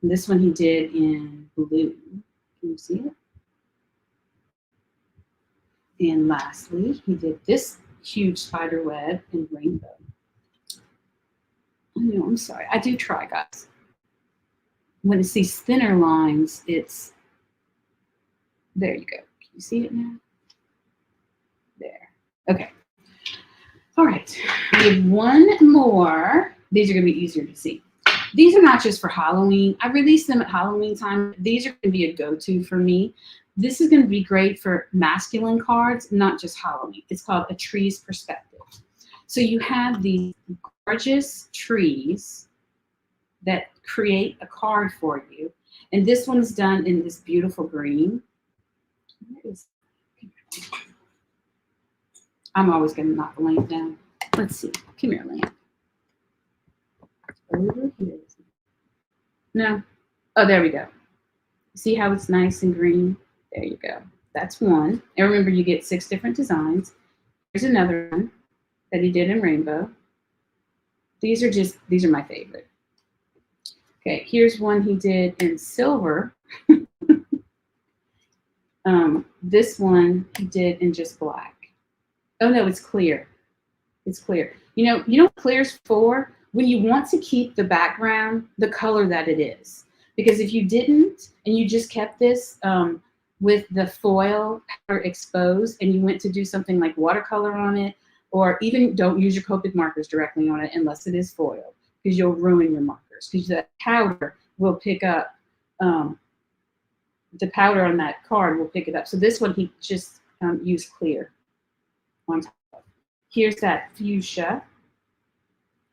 And this one he did in blue. Can you see it? And lastly, he did this huge spider web in rainbow. No, I'm sorry. I do try, guys. When it's these thinner lines, it's, there you go. Can you see it now? There. Okay. All right. We have one more. These are going to be easier to see. These are not just for Halloween. I released them at Halloween time. These are going to be a go-to for me. This is going to be great for masculine cards, not just Halloween. It's called a tree's perspective. So you have these gorgeous trees that create a card for you. And this one is done in this beautiful green. I'm always going to knock the lamp down. Let's see. Come here, lamp. Over here. No. Oh, there we go. See how it's nice and green? There you go. That's one. And remember, you get 6 different designs. Here's another one that he did in rainbow. These are my favorite. Okay, here's one he did in silver. This one he did in just black. Oh no, it's clear. It's clear. You know what clear's for? When you want to keep the background the color that it is. Because if you didn't, and you just kept this with the foil powder exposed, and you went to do something like watercolor on it, or even don't use your Copic markers directly on it unless it is foil, because you'll ruin your markers. Because that powder will pick up, the powder on that card will pick it up. So this one he just used clear on top of. Here's that fuchsia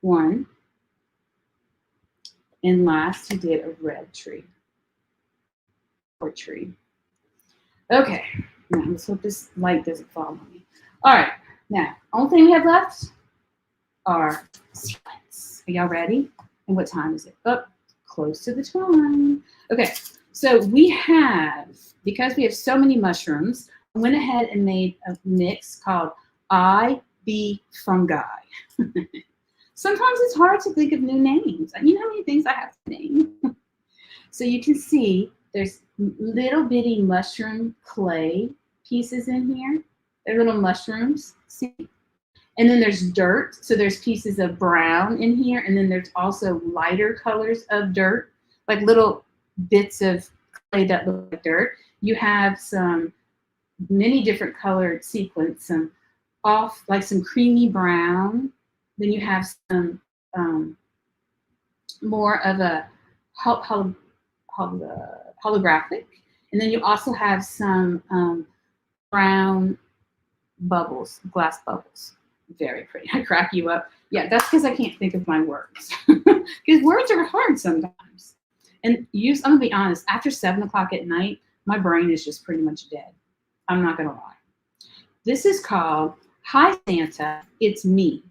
one. And last, he did a red tree. Or tree. Okay, now let's hope this light doesn't fall on me. All right, now, only thing we have left are sequins. Are y'all ready? And what time is it? Oh, close to the time. Okay, so we have, because we have so many mushrooms, I went ahead and made a mix called IB fungi. Sometimes it's hard to think of new names. You know how many things I have to name? So you can see there's little bitty mushroom clay pieces in here. They're little mushrooms. See? And then there's dirt. So there's pieces of brown in here. And then there's also lighter colors of dirt, like little bits of clay that look like dirt. You have some many different colored sequins, some off, like some creamy brown. Then you have some more of a holographic. And then you also have some brown bubbles, glass bubbles. Very pretty. I crack you up. Yeah, that's because I can't think of my words. Because words are hard sometimes. And I'm going to be honest, after 7 o'clock at night, my brain is just pretty much dead. I'm not going to lie. This is called Hi Santa, It's Me.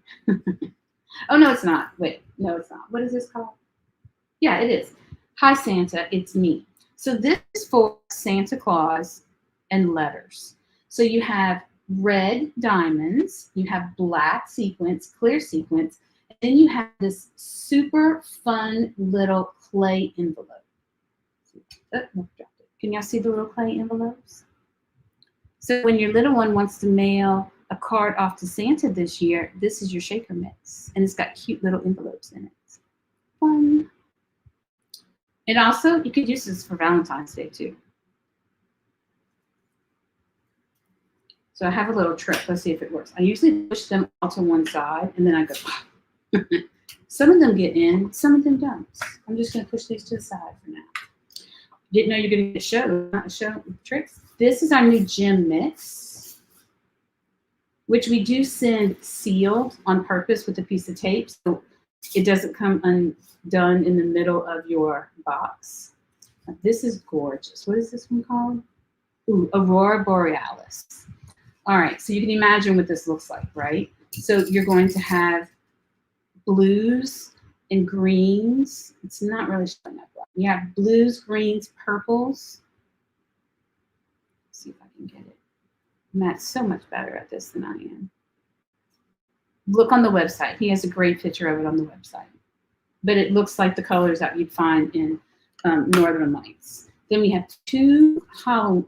Oh, no, it's not. Wait, no, it's not. What is this called? Yeah, it is. Hi Santa, It's Me. So this is for Santa Claus and letters. So you have red diamonds, you have black sequins, clear sequins, and then you have this super fun little clay envelope. Oh, dropped it. Can y'all see the little clay envelopes? So when your little one wants to mail a card off to Santa this year, this is your shaker mix. And it's got cute little envelopes in it. Fun. And also, you could use this for Valentine's Day too. So I have a little trick. Let's see if it works. I usually push them all to one side, and then I go. Some of them get in, some of them don't. I'm just going to push these to the side for now. Didn't know you're going to get a show tricks. This is our new gem mix, which we do send sealed on purpose with a piece of tape, so it doesn't come undone in the middle of your box. This is gorgeous. What is this one called? Ooh, Aurora Borealis. All right, so you can imagine what this looks like, right? So you're going to have blues and greens. It's not really showing up well. You have blues, greens, purples. Let's see if I can get it. Matt's so much better at this than I am. Look on the website. He has a great picture of it on the website. But it looks like the colors that you'd find in Northern Lights. Then we have two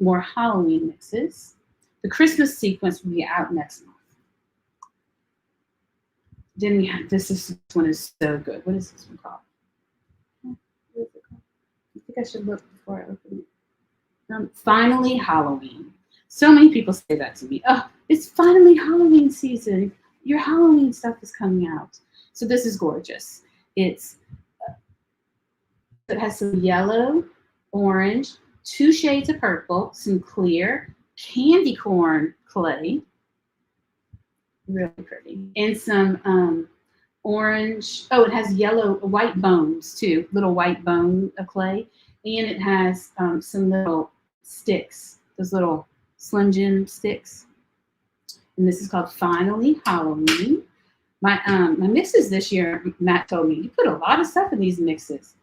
more Halloween mixes. The Christmas sequence will be out next month. Then we have this one is so good. What is this one called? What is it called? I think I should look before I open it. Finally Halloween. So many people say that to me. Oh, it's finally Halloween season. Your Halloween stuff is coming out. So this is gorgeous. It has some yellow, orange, 2 shades of purple, some clear, candy corn clay, really pretty, and some orange. Oh, it has white bones too, little white bone of clay, and it has some little sticks, those little Slim Jim sticks. And this is called Finally Halloween. My mixes this year, Matt told me, you put a lot of stuff in these mixes.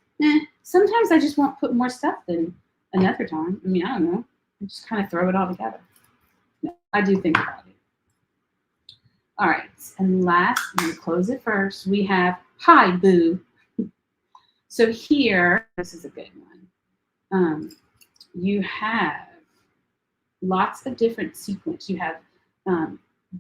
Sometimes I just won't put more stuff than another time. I mean, I don't know. I just kind of throw it all together. No, I do think about it. All right, and last, I'm going to close it first. We have Hi Boo. So here, this is a good one. You have lots of different sequins. You have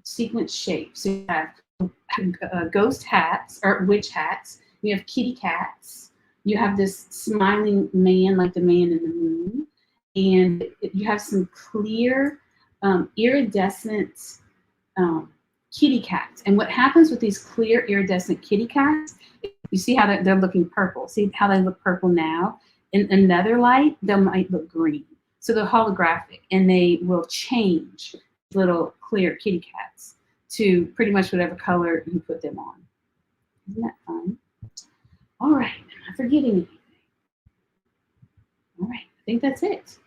sequence shapes. So you have ghost hats or witch hats. You have kitty cats. You have this smiling man like the man in the moon. And you have some clear iridescent kitty cats. And what happens with these clear iridescent kitty cats, you see how they're looking purple. See how they look purple now? In another light, they might look green. So they're holographic, and they will change little clear kitty cats to pretty much whatever color you put them on. Isn't that fun? All right, am I forgetting anything? All right, I think that's it.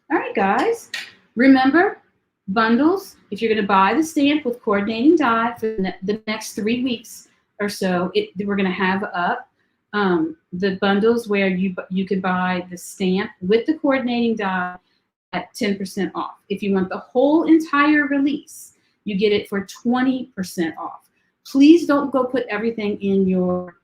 All right, guys, remember bundles. If you're going to buy the stamp with coordinating die for the next 3 weeks or so, we're going to have up the bundles where you could buy the stamp with the coordinating die at 10% off. If you want the whole entire release, you get it for 20% off. Please don't go put everything in your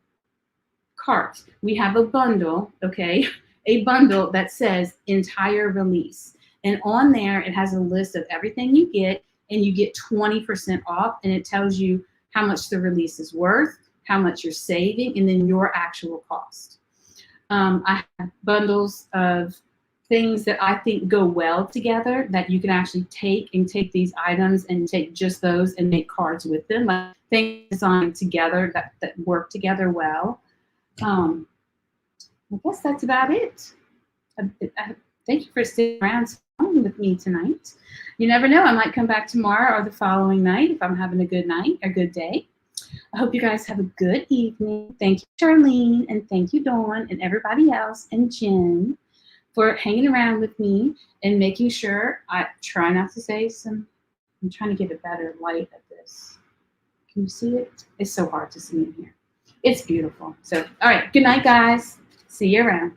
cart. We have a bundle, okay? A bundle that says entire release. And on there, it has a list of everything you get, and you get 20% off, and it tells you how much the release is worth, how much you're saving, and then your actual cost. I have bundles of things that I think go well together that you can actually take these items and take just those and make cards with them, like things designed together that work together well. I guess that's about it. Thank you for sticking around with me tonight. You never know, I might come back tomorrow or the following night if I'm having a good night, a good day. I hope you guys have a good evening. Thank you, Charlene, and thank you, Dawn, and everybody else, and Jen, for hanging around with me and making sure I try not to say some. I'm trying to get a better light at this. Can you see it? It's so hard to see in here. It's beautiful. So, all right, good night, guys. See you around.